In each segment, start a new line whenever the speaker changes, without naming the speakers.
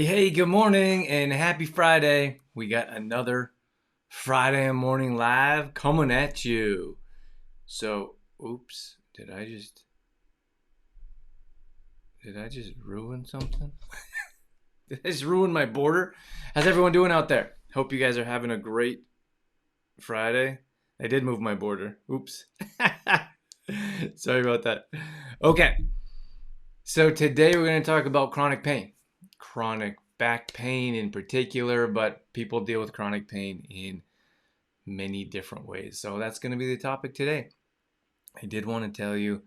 Hey, good morning and happy Friday. We got another Friday morning live coming at you. So, oops, did I just ruin something? Did I just ruin my border? How's everyone doing out there? Hope you guys are having a great Friday. I did move my border. Oops. Sorry about that. Okay, so today we're going to talk about chronic pain. Chronic back pain in particular, but people deal with chronic pain in many different ways. So that's going to be the topic today. I did want to tell you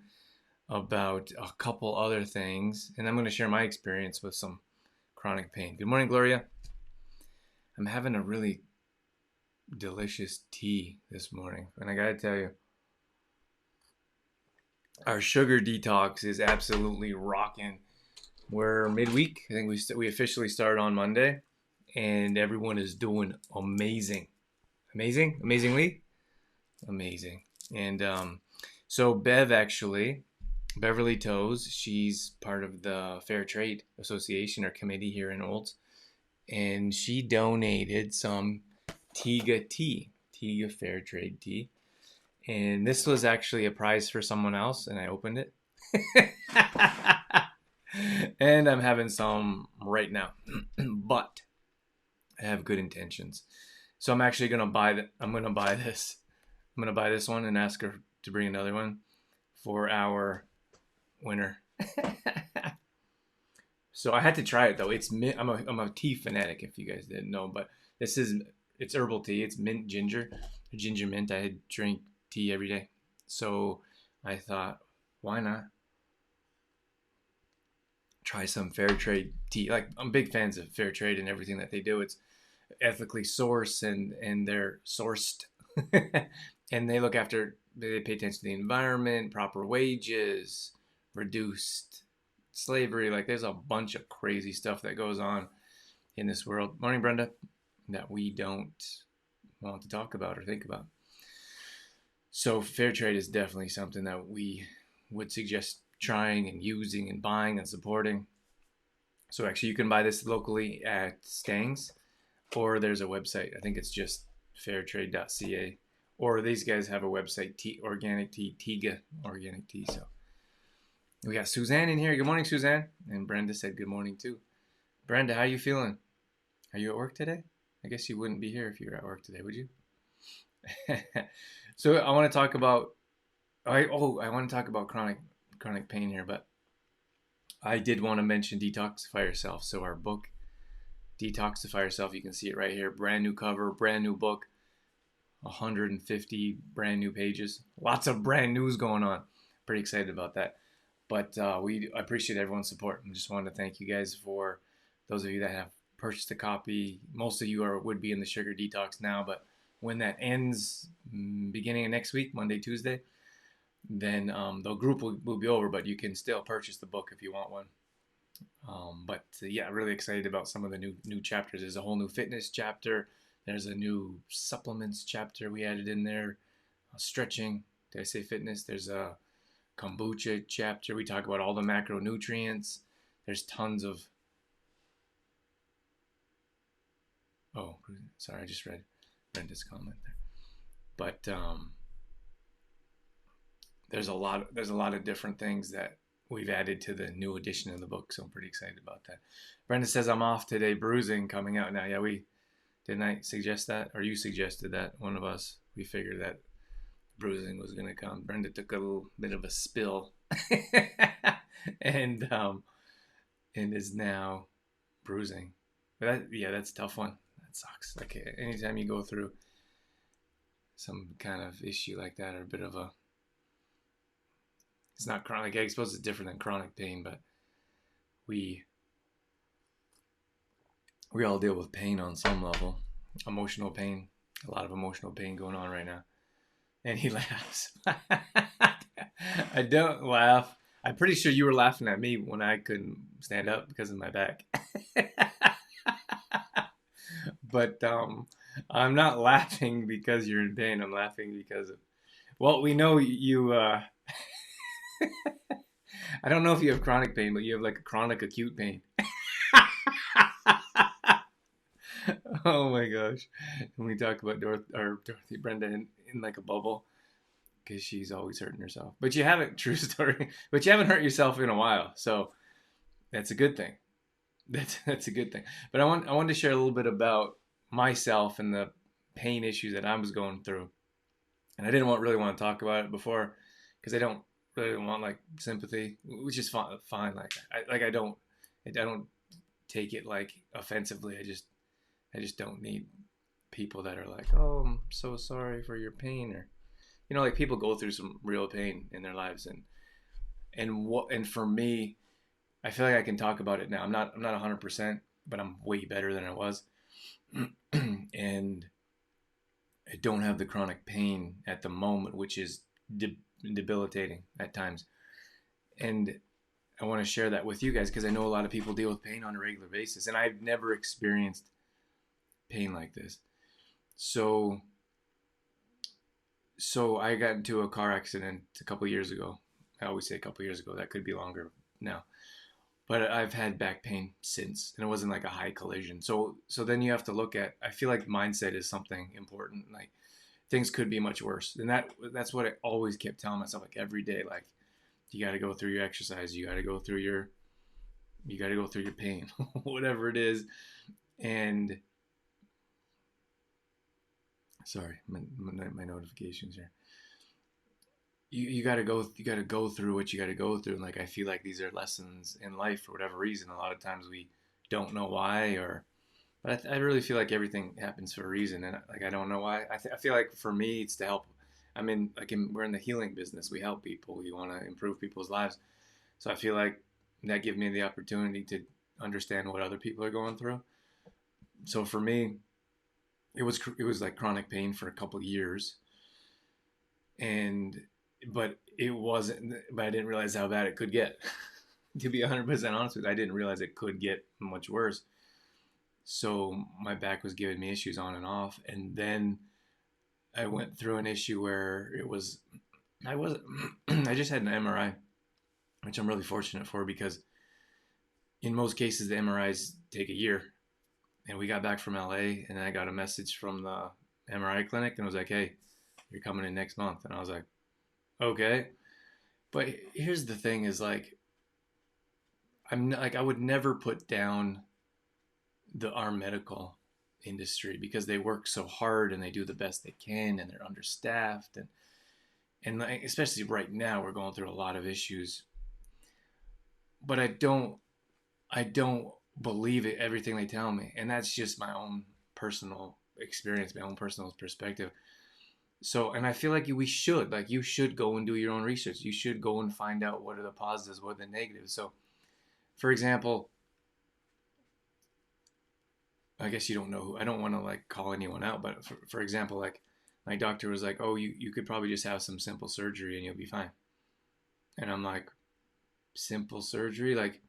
about a couple other things, and I'm going to share my experience with some chronic pain. Good morning, Gloria. I'm having a really delicious tea this morning, and I got to tell you, our sugar detox is absolutely rocking. We're midweek. I think we officially started on Monday, and everyone is doing amazingly amazing. And so Beverly Toes, she's part of the Fair Trade Association or committee here in Olds, and she donated some Tiga Fair Trade tea. And this was actually a prize for someone else, and I opened it. And I'm having some right now, but I have good intentions. So I'm actually gonna I'm gonna buy this. I'm gonna buy this one and ask her to bring another one for our winner. So I had to try it though. I'm a tea fanatic if you guys didn't know, but it's herbal tea. It's mint ginger mint. I drink tea every day, so I thought, why not try some fair trade tea? Like, I'm big fans of fair trade and everything that they do. It's ethically sourced and they're sourced, and they pay attention to the environment, proper wages, reduced slavery. Like, there's a bunch of crazy stuff that goes on in this world. Morning, Brenda, that we don't want to talk about or think about. So fair trade is definitely something that we would suggest trying and using and buying and supporting. So actually, you can buy this locally at Stang's, or there's a website. I think it's just fairtrade.ca, or these guys have a website, Organic Tea, Tiga Organic Tea. So we got Suzanne in here. Good morning, Suzanne. And Brenda said good morning too. Brenda, how you feeling? Are you at work today? I guess you wouldn't be here if you were at work today, would you? So I want to talk about chronic pain here, but I did want to mention Detoxify Yourself. So our book, Detoxify Yourself, you can see it right here. Brand new cover, brand new book, 150 brand new pages. Lots of brand news going on. Pretty excited about that. But I appreciate everyone's support. I just wanted to thank you guys for those of you that have purchased a copy. Most of you would be in the sugar detox now, but when that ends, beginning of next week, Monday, Tuesday, then the group will be over, but you can still purchase the book if you want one. But yeah, really excited about some of the new chapters. There's a whole new fitness chapter. There's a new supplements chapter we added in there. Stretching. Did I say fitness? There's a kombucha chapter. We talk about all the macronutrients. There's tons of. Oh, sorry, I just read Brenda's comment there. But there's a lot of different things that we've added to the new edition of the book, so I'm pretty excited about that. Brenda says I'm off today, bruising coming out now. Yeah, didn't I suggest that, or you suggested that? One of us, we figured that bruising was gonna come. Brenda took a little bit of a spill, and is now bruising. But that's a tough one. That sucks. Like, anytime you go through some kind of issue like that, or a bit of a, it's not chronic. I suppose it's different than chronic pain, but we all deal with pain on some level. Emotional pain, a lot of emotional pain going on right now. And he laughs. I don't laugh. I'm pretty sure you were laughing at me when I couldn't stand up because of my back. But I'm not laughing because you're in pain. I'm laughing because of, well, we know you. I don't know if you have chronic pain, but you have like a chronic acute pain. Oh my gosh. When we talk about Dorothy Brenda in like a bubble, because she's always hurting herself. But you haven't, true story, but you haven't hurt yourself in a while. So that's a good thing. That's a good thing. But I wanted to share a little bit about myself and the pain issues that I was going through. And I didn't really want to talk about it before because I don't really want like sympathy, which is fine. I don't take it like offensively. I just don't need people that are like, oh, I'm so sorry for your pain, or like people go through some real pain in their lives, and for me, I feel like I can talk about it now. I'm not 100%, but I'm way better than I was, and I don't have the chronic pain at the moment, which is debilitating at times, and I want to share that with you guys because I know a lot of people deal with pain on a regular basis, and I've never experienced pain like this. So I got into a car accident a couple years ago. I always say a couple years ago. That could be longer now. But I've had back pain since, and it wasn't like a high collision. So then you have to look at. I feel like mindset is something important. Like things could be much worse, and that's what I always kept telling myself. Like every day, like you got to go through your exercise. You got to go through your pain, whatever it is, and sorry, my notifications here. You got to go through what you got to go through. And like I feel like these are lessons in life for whatever reason. A lot of times we don't know why, but I really feel like everything happens for a reason, and like I don't know why. I feel like for me it's to help. We're in the healing business. We help people. We want to improve people's lives. So I feel like that gives me the opportunity to understand what other people are going through. So for me, it was like chronic pain for a couple of years, and but it wasn't. But I didn't realize how bad it could get. To be 100% honest with you, I didn't realize it could get much worse. So my back was giving me issues on and off, and then I went through an issue where I was I just had an MRI, which I'm really fortunate for because in most cases the MRIs take a year. And we got back from LA, and I got a message from the MRI clinic, and it was like, "Hey, you're coming in next month." And I was like, "Okay." But here's the thing: is like, I would never put down our medical industry because they work so hard and they do the best they can, and they're understaffed, and like, especially right now we're going through a lot of issues. But I don't believe it everything they tell me, and that's just my own personal experience, my own personal perspective. So, and I feel like you should go and do your own research. You should go and find out what are the positives, what are the negatives. So, for example, I guess you don't know who. I don't want to like call anyone out, but for example, like my doctor was like, "Oh, you could probably just have some simple surgery and you'll be fine." And I'm like, "Simple surgery? Like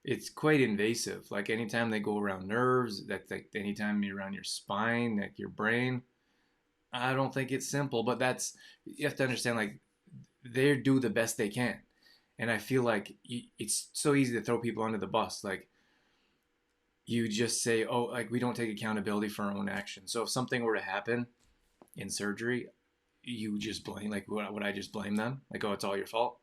it's quite invasive. Like anytime they go around nerves, that's like anytime you're around your spine, like your brain. I don't think it's simple, but you have to understand like they do the best they can. And I feel like it's so easy to throw people under the bus. Like you just say, oh, like we don't take accountability for our own actions. So if something were to happen in surgery, you just blame, like would I just blame them? Like, oh, it's all your fault.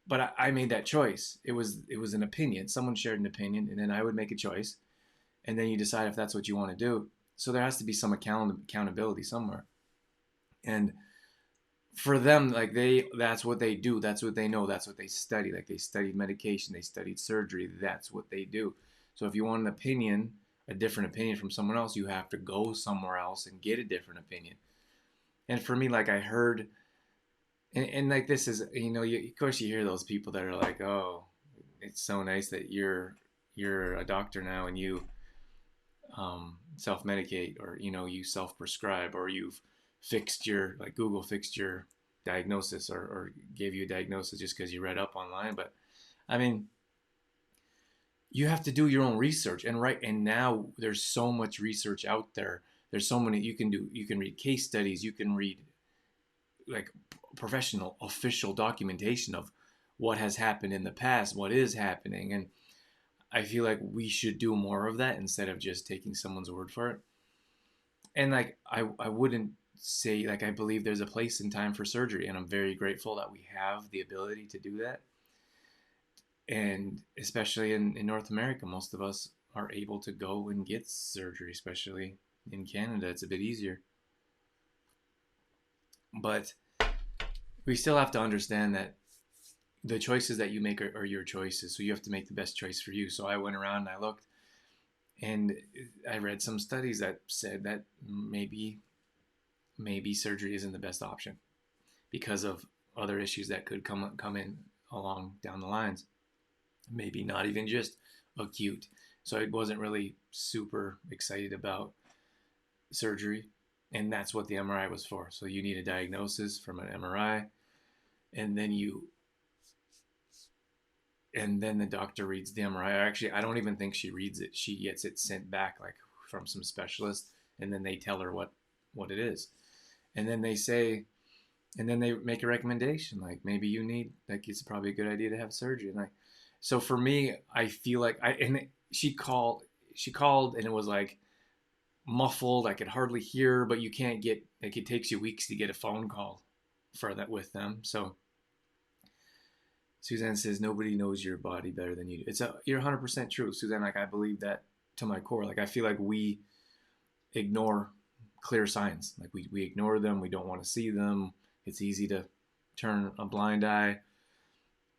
But I made that choice. It was an opinion. Someone shared an opinion, and then I would make a choice, and then you decide if that's what you want to do. So there has to be some accountability somewhere. And for them, like that's what they do. That's what they know. That's what they study. Like they studied medication, they studied surgery. That's what they do. So if you want an opinion, a different opinion from someone else, you have to go somewhere else and get a different opinion. And for me, like I heard and like this is of course you hear those people that are like, oh, it's so nice that you're a doctor now and you self-medicate, or you self-prescribe, or you've fixed your, like Google fixed your diagnosis, or gave you a diagnosis just because you read up online. But I mean, you have to do your own research, and now there's so much research out there. There's so many you can do. You can read case studies, you can read like professional official documentation of what has happened in the past, what is happening. And I feel like we should do more of that instead of just taking someone's word for it. And like I wouldn't say, like, I believe there's a place and time for surgery, and I'm very grateful that we have the ability to do that. And especially in North America, most of us are able to go and get surgery, especially in Canada. It's a bit easier. But we still have to understand that the choices that you make are your choices. So you have to make the best choice for you. So I went around and I looked, and I read some studies that said that maybe surgery isn't the best option because of other issues that could come in along down the lines. Maybe not even just acute. So I wasn't really super excited about surgery, and that's what the MRI was for. So you need a diagnosis from an MRI, and then the doctor reads the MRI. Actually, I don't even think she reads it. She gets it sent back, like, from some specialist, and then they tell her what it is, and then they make a recommendation, like, maybe you need, like, it's probably a good idea to have surgery. And so for me, I feel like she called and it was like muffled. I could hardly hear, but you can't get, like, it takes you weeks to get a phone call for that with them. So Suzanne says nobody knows your body better than you do. You're 100% true, Suzanne. Like, I believe that to my core. Like, I feel like we ignore clear signs. Like, we ignore them. We don't want to see them. It's easy to turn a blind eye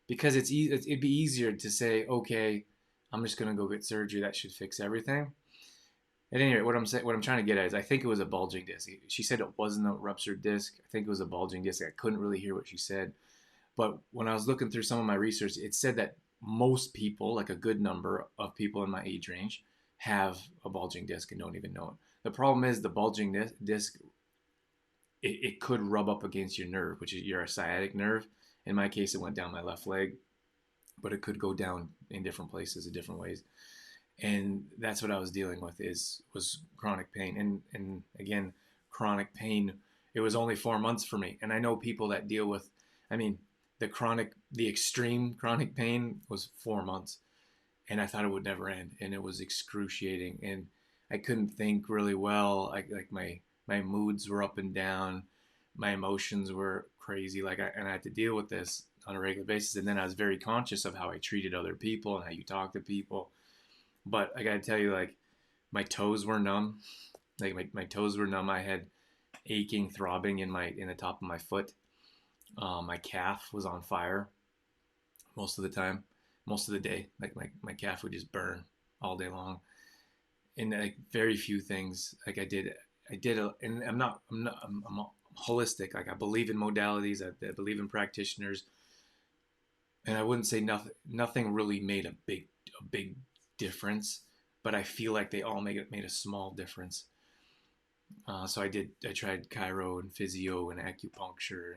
because it'd be easier to say, okay, I'm just gonna go get surgery. That should fix everything. At any rate, what I'm trying to get at is, I think it was a bulging disc. She said it wasn't a ruptured disc. I think it was a bulging disc. I couldn't really hear what she said, but when I was looking through some of my research, it said that most people, like a good number of people in my age range, have a bulging disc and don't even know it. The problem is the bulging disc, it could rub up against your nerve, which is your sciatic nerve. In my case, it went down my left leg, but it could go down in different places in different ways. And that's what I was dealing with was chronic pain. And again, chronic pain, it was only 4 months for me. And I know people that deal with, I mean, the extreme chronic pain was 4 months, and I thought it would never end, and it was excruciating, and I couldn't think really well. Like my moods were up and down, my emotions were crazy. And I had to deal with this on a regular basis. And then I was very conscious of how I treated other people and how you talk to people. But I gotta tell you, like, my toes were numb. Like, my toes were numb. I had aching, throbbing in the top of my foot. My calf was on fire most of the time, most of the day. Like, my calf would just burn all day long. And like, very few things. Like, and I'm holistic. Like, I believe in modalities. I believe in practitioners, and I wouldn't say nothing really made a big difference, but I feel like they all made a small difference. So I tried chiro and physio and acupuncture,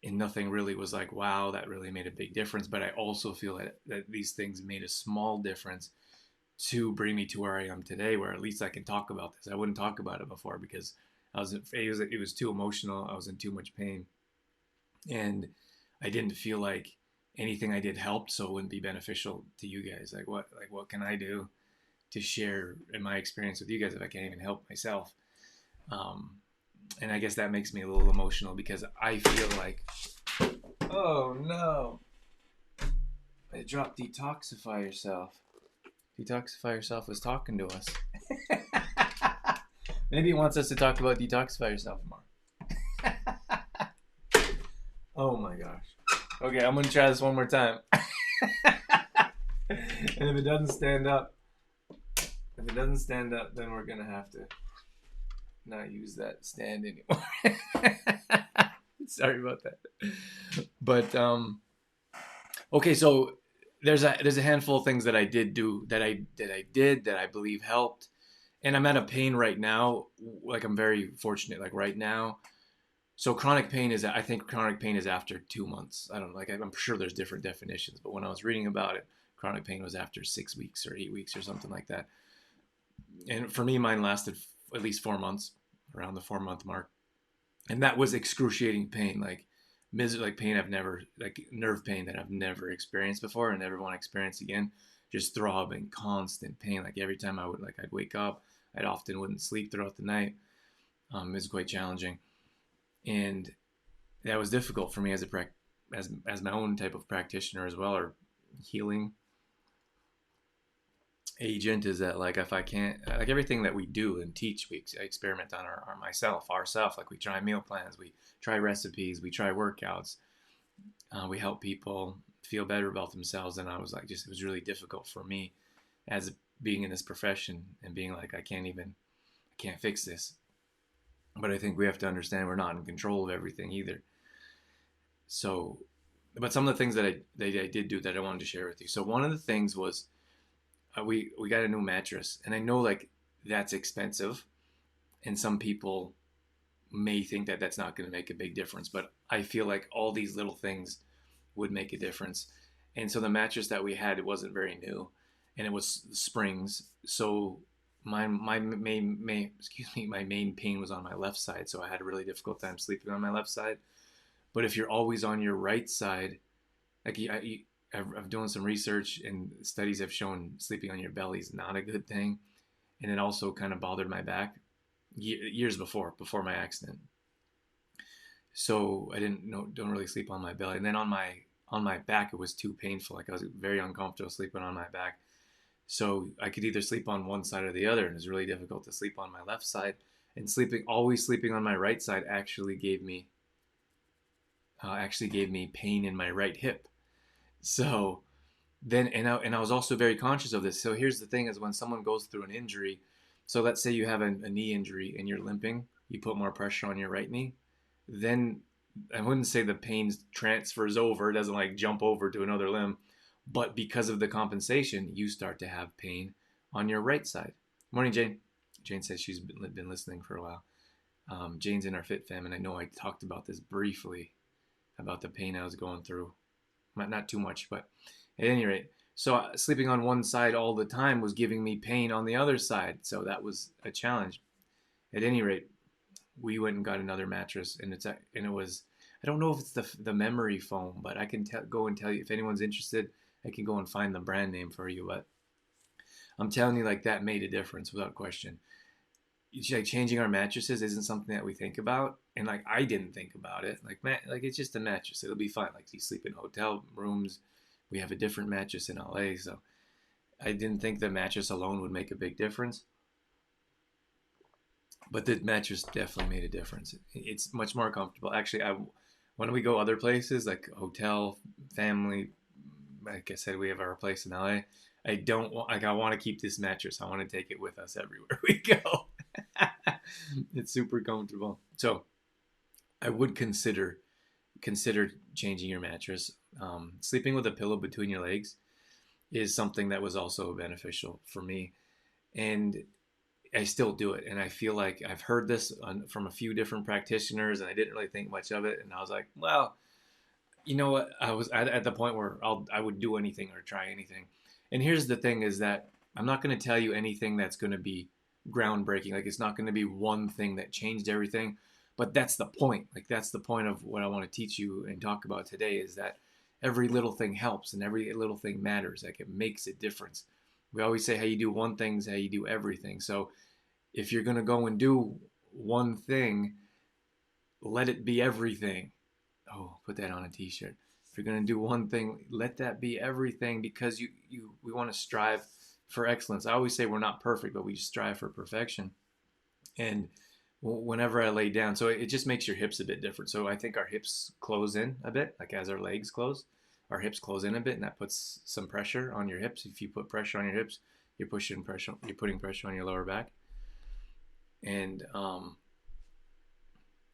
and nothing really was like, wow, that really made a big difference. But I also feel that these things made a small difference to bring me to where I am today, where at least I can talk about this. I wouldn't talk about it before because it was too emotional. I was in too much pain, and I didn't feel like anything I did helped, so it wouldn't be beneficial to you guys. What can I do to share in my experience with you guys if I can't even help myself? And I guess that makes me a little emotional because I feel like, oh no, I dropped Detoxify Yourself. Detoxify Yourself was talking to us. Maybe he wants us to talk about Detoxify Yourself more. Oh my gosh. Okay, I'm gonna try this one more time. And if it doesn't stand up, then we're gonna have to not use that stand anymore. Sorry about that. But okay, so there's a handful of things that I did do that I believe helped, and I'm at a pain right now. Like, I'm very fortunate. Like, right now, so I think chronic pain is after 2 months. I don't know. Like, I'm sure there's different definitions, but when I was reading about it, chronic pain was after 6 weeks or 8 weeks or something like that. And for me, mine lasted at least 4 months, around the 4 month mark. And that was excruciating pain, like pain like nerve pain that I've never experienced before and never want to experience again. just throbbing, constant pain. Like every time I'd wake up, I'd often wouldn't sleep throughout the night. It was quite challenging, and that was difficult for me as as my own type of practitioner as well, or healing agent. Is that like if I can't, like everything that we do and teach, we experiment on ourself. Like we try meal plans, we try recipes, we try workouts. We help people feel better about themselves. And I was like, just it was really difficult for me as being in this profession and being like, I can't fix this. But I think we have to understand we're not in control of everything either. So, but some of the things that I did do that I wanted to share with you. So one of the things was we got a new mattress, and I know like that's expensive, and some people may think that that's not going to make a big difference, but I feel like all these little things would make a difference. And so the mattress that we had, it wasn't very new, and it was springs. So my main pain was on my left side, so I had a really difficult time sleeping on my left side. But if you're always on your right side, like I've done some research and studies have shown sleeping on your belly is not a good thing, and it also kind of bothered my back years before my accident. So I don't really sleep on my belly, and then on my back it was too painful. Like I was very uncomfortable sleeping on my back. So I could either sleep on one side or the other, and it was really difficult to sleep on my left side. And always sleeping on my right side actually gave me pain in my right hip. So then, and I was also very conscious of this. So here's the thing: is when someone goes through an injury, so let's say you have a knee injury and you're limping, you put more pressure on your right knee. Then I wouldn't say the pain transfers over; it doesn't like jump over to another limb, but because of the compensation, you start to have pain on your right side. Morning, Jane. Jane says she's been listening for a while. Jane's in our Fit Fam, and I know I talked about this briefly about the pain I was going through. Not too much, but at any rate, so sleeping on one side all the time was giving me pain on the other side. So that was a challenge. At any rate, we went and got another mattress, and it was, I don't know if it's the memory foam, but I can go and tell you if anyone's interested. I can go and find the brand name for you, but I'm telling you, like that made a difference without question. Like changing our mattresses isn't something that we think about, and like I didn't think about it. Like it's just a mattress; it'll be fine. Like you sleep in hotel rooms, we have a different mattress in LA, so I didn't think the mattress alone would make a big difference. But the mattress definitely made a difference. It's much more comfortable. Actually, when we go other places like hotel, family, like I said, we have our place in LA. I don't want, like I want to keep this mattress. I want to take it with us everywhere we go. It's super comfortable. So I would consider changing your mattress. Sleeping with a pillow between your legs is something that was also beneficial for me, and I still do it. And I feel like I've heard this from a few different practitioners, and I didn't really think much of it. And I was like, well, you know what? I was at the point where I would do anything or try anything. And here's the thing: is that I'm not going to tell you anything that's going to be groundbreaking. Like it's not going to be one thing that changed everything. But that's the point. Like that's the point of what I want to teach you and talk about today is that every little thing helps and every little thing matters. Like it makes a difference. We always say how you do one thing is how you do everything. So if you're going to go and do one thing, let it be everything. Oh, put that on a t-shirt. If you're going to do one thing, let that be everything, because we want to strive for excellence. I always say we're not perfect, but we strive for perfection. And whenever I lay down, so it just makes your hips a bit different. So I think our hips close in a bit, like as our legs close, our hips close in a bit, and that puts some pressure on your hips. If you put pressure on your hips, you're putting pressure on your lower back. And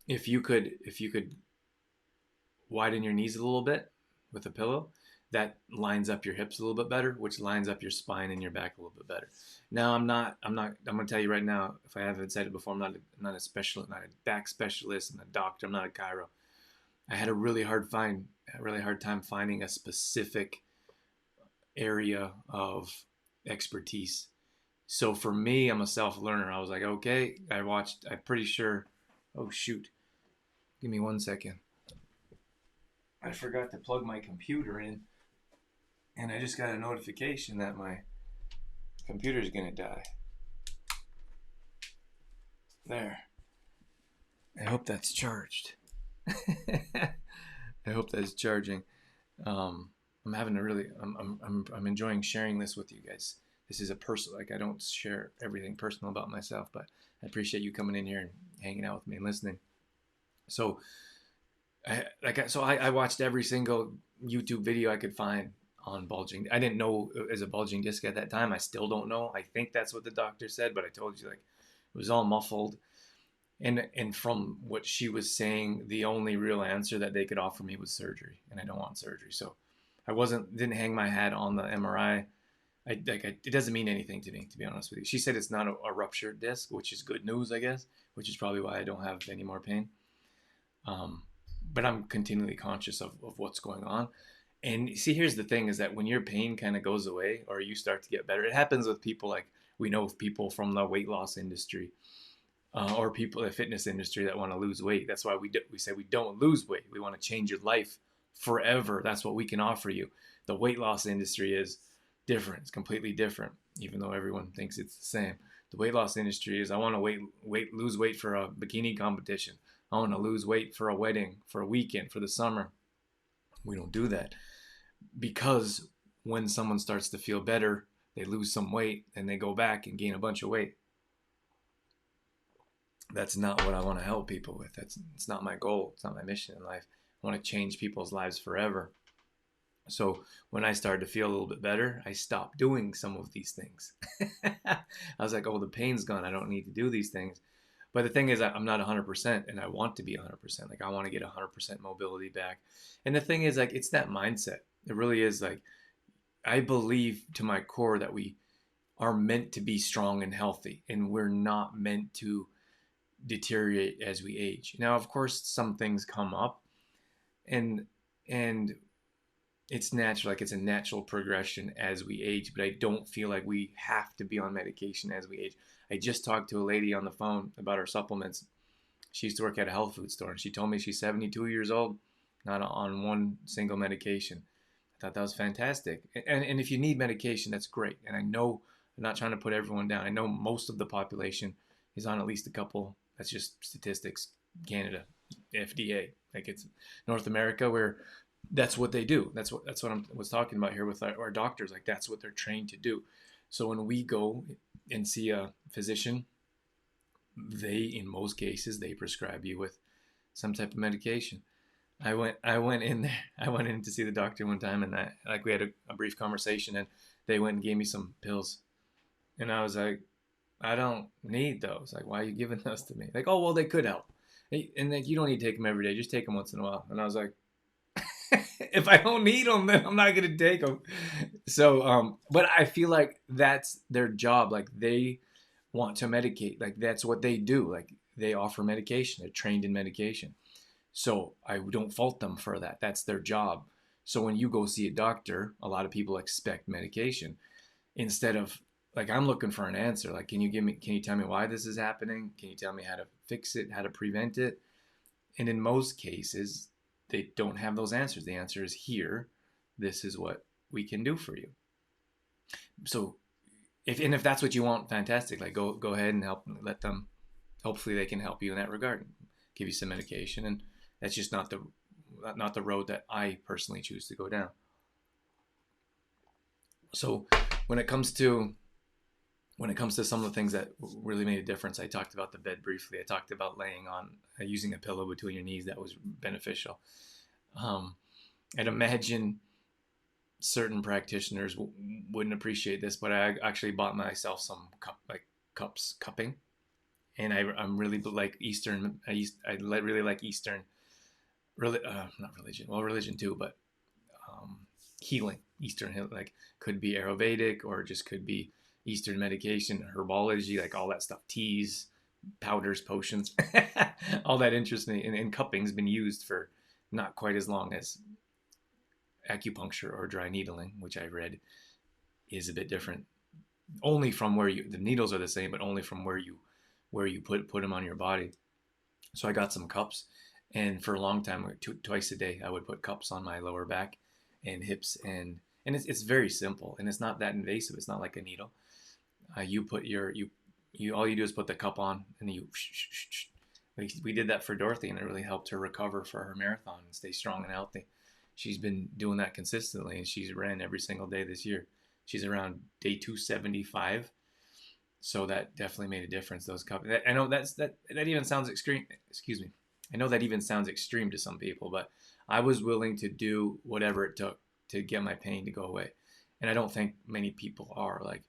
if you could widen your knees a little bit with a pillow, that lines up your hips a little bit better, which lines up your spine and your back a little bit better. Now, I'm going to tell you right now, if I haven't said it before, I'm not a specialist, not a back specialist, I'm a doctor, I'm not a chiro. I had a really hard time finding a specific area of expertise. So for me, I'm a self-learner. I was like, okay, I'm pretty sure, oh shoot, give me 1 second. I forgot to plug my computer in, And I just got a notification that my computer's gonna die. There. I hope that's charged. I hope that's charging. I'm having a really, I'm enjoying sharing this with you guys. This is a personal, like I don't share everything personal about myself, but I appreciate you coming in here and hanging out with me and listening. So, I watched every single YouTube video I could find on bulging. I didn't know it was a bulging disc at that time. I still don't know. I think that's what the doctor said, but I told you, like, it was all muffled. And from what she was saying, the only real answer that they could offer me was surgery, and I don't want surgery. So I didn't hang my hat on the MRI. It doesn't mean anything to me, to be honest with you. She said it's not a ruptured disc, which is good news, I guess, which is probably why I don't have any more pain. But I'm continually conscious of what's going on. And see, here's the thing is that when your pain kind of goes away or you start to get better, it happens with people like we know of people from the weight loss industry or people in the fitness industry that want to lose weight. That's why we say we don't lose weight. We want to change your life forever. That's what we can offer you. The weight loss industry is different. It's completely different, even though everyone thinks it's the same. The weight loss industry is I want to lose weight for a bikini competition. I want to lose weight for a wedding, for a weekend, for the summer. We don't do that because when someone starts to feel better, they lose some weight and they go back and gain a bunch of weight. That's not what I want to help people with. It's not my goal. It's not my mission in life. I want to change people's lives forever. So when I started to feel a little bit better, I stopped doing some of these things. I was like, oh, the pain's gone. I don't need to do these things. But the thing is, I'm not 100%, and I want to be 100%. Like, I want to get 100% mobility back. And the thing is, like, it's that mindset. It really is, like, I believe to my core that we are meant to be strong and healthy, and we're not meant to deteriorate as we age. Now, of course, some things come up, and it's natural, like it's a natural progression as we age, but I don't feel like we have to be on medication as we age. I just talked to a lady on the phone about her supplements. She used to work at a health food store, and she told me she's 72 years old, not on one single medication. I thought that was fantastic. And if you need medication, that's great. And I know, I'm not trying to put everyone down. I know most of the population is on at least a couple. That's just statistics. Canada, FDA, like it's North America, where that's what they do. That's what I was talking about here with our doctors. Like that's what they're trained to do. So when we go and see a physician, in most cases, they prescribe you with some type of medication. I went in there. I went in to see the doctor one time, and we had a brief conversation, and they went and gave me some pills, and I was like, I don't need those. Like, why are you giving those to me? Like, oh well, they could help, and like you don't need to take them every day. Just take them once in a while. And I was like, if I don't need them, then I'm not gonna take them. So, but I feel like that's their job. Like they want to medicate. Like that's what they do. Like they offer medication. They're trained in medication. So I don't fault them for that. That's their job. So when you go see a doctor, a lot of people expect medication instead of like, I'm looking for an answer. Like, can you tell me why this is happening? Can you tell me how to fix it, how to prevent it? And in most cases, they don't have those answers. The answer is here. This is what we can do for you. So if that's what you want, fantastic. Like go ahead and let them, hopefully they can help you in that regard, give you some medication. And that's just not the road that I personally choose to go down. So when it comes to some of the things that really made a difference, I talked about the bed briefly. I talked about laying on, using a pillow between your knees. That was beneficial. I'd imagine certain practitioners wouldn't appreciate this, but I actually bought myself some cupping, and I'm really like Eastern. I really like Eastern, not religion. Well, religion too, but healing. Eastern healing, like could be Ayurvedic or just could be Eastern medication, herbology, like all that stuff, teas, powders, potions, all that interesting. And cupping's been used for not quite as long as acupuncture or dry needling, which I read is a bit different. Only from the needles are the same, but only from where you put them on your body. So I got some cups, and for a long time, twice a day, I would put cups on my lower back and hips and and it's very simple, and it's not that invasive. It's not like a needle. You put you all you do is put the cup on, and you. We did that for Dorothy, and it really helped her recover for her marathon and stay strong and healthy. She's been doing that consistently, and she's ran every single day this year. She's around day 275, so that definitely made a difference. Those cups. I know that even sounds extreme. Excuse me. I know that even sounds extreme to some people, but I was willing to do whatever it took to get my pain to go away, and I don't think many people are. Like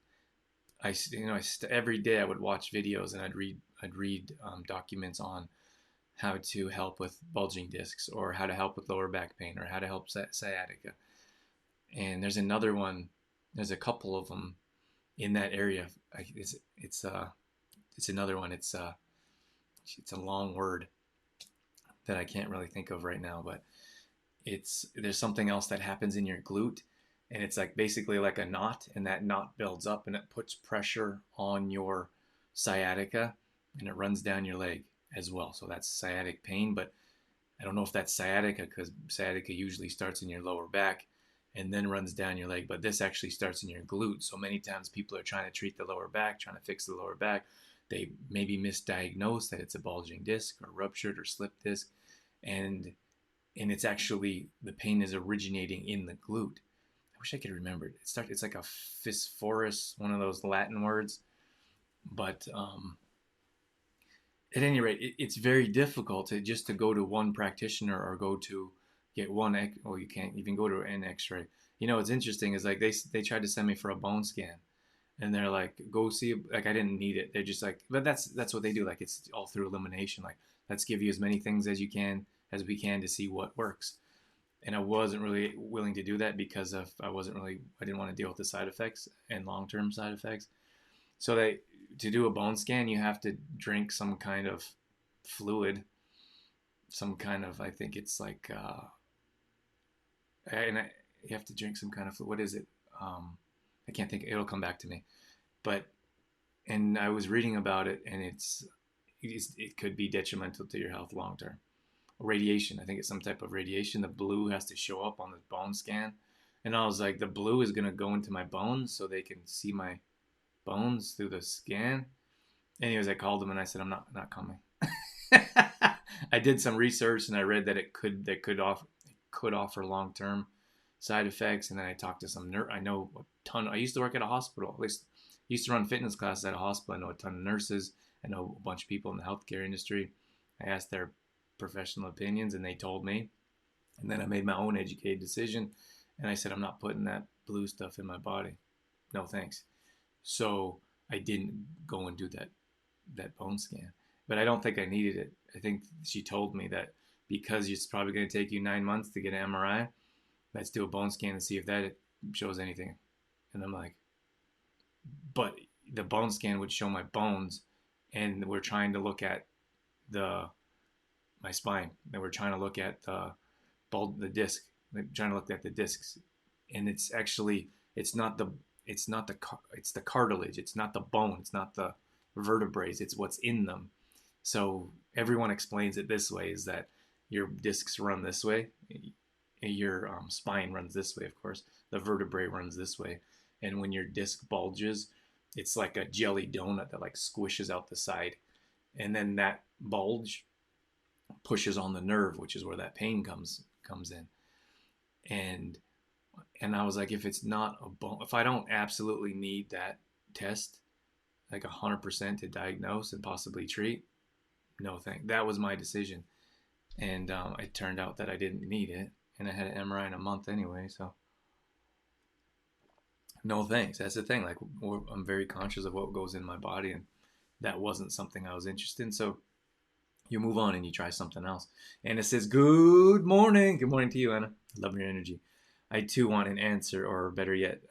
every day I would watch videos and I'd read documents on how to help with bulging discs, or how to help with lower back pain, or how to help sciatica. And there's another one. There's a couple of them in that area. It's another one. It's a long word that I can't really think of right now, but there's something else that happens in your glute, and it's like basically like a knot, and that knot builds up and it puts pressure on your sciatica, and it runs down your leg as well. So that's sciatic pain, but I don't know if that's sciatica, because sciatica usually starts in your lower back and then runs down your leg, but this actually starts in your glute. So many times people are trying to treat the lower back, trying to fix the lower back. They maybe misdiagnose that it's a bulging disc or ruptured or slipped disc, and it's actually, the pain is originating in the glute. I wish I could remember it. It's like a phosphorus, one of those Latin words, but at any rate, it's very difficult to go to one practitioner or go to get one. Well, you can't even go to an X-ray. You know, what's interesting is like they tried to send me for a bone scan, and they're like, go see. Like I didn't need it. They're just like, but that's what they do. Like it's all through elimination. Like let's give you as many things as we can to see what works. And I wasn't really willing to do that because I didn't want to deal with the side effects and long-term side effects. So to do a bone scan, you have to drink some kind of fluid, I think it's like, you have to drink some kind of fluid. What is it? I can't think. It'll come back to me. And I was reading about it, and it could be detrimental to your health long term. Radiation. I think it's some type of radiation. The blue has to show up on the bone scan, and I was like, the blue is gonna go into my bones so they can see my bones through the scan. Anyways, I called them and I said, I'm not coming. I did some research and I read that it could offer long-term side effects. And then I talked to some I know a ton. I used to work at a hospital. At least I used to run fitness classes at a hospital. I know a ton of nurses. I know a bunch of people in the healthcare industry. I asked their professional opinions and they told me. And then I made my own educated decision. And I said, I'm not putting that blue stuff in my body. No thanks. So I didn't go and do that bone scan. But I don't think I needed it. I think she told me that because it's probably going to take you 9 months to get an MRI, let's do a bone scan and see if that shows anything. And I'm like, but the bone scan would show my bones, and we're trying to look at my spine, and we're trying to look at the disc. We're trying to look at the discs, and it's the cartilage. It's not the bone. It's not the vertebrae. It's what's in them. So everyone explains it this way: is that your discs run this way, your spine runs this way, of course. The vertebrae runs this way, and when your disc bulges, it's like a jelly donut that like squishes out the side, and then that bulge pushes on the nerve, which is where that pain comes in. And I was like, if it's not a bone, if I don't absolutely need that test, like 100% to diagnose and possibly treat, no thank. That was my decision. And it turned out that I didn't need it, and I had an MRI in a month anyway, so no thanks. That's the thing. Like, I'm very conscious of what goes in my body, and that wasn't something I was interested in. So you move on and you try something else. Anna says, good morning. Good morning to you, Anna. Love your energy. I too want an answer, or better yet,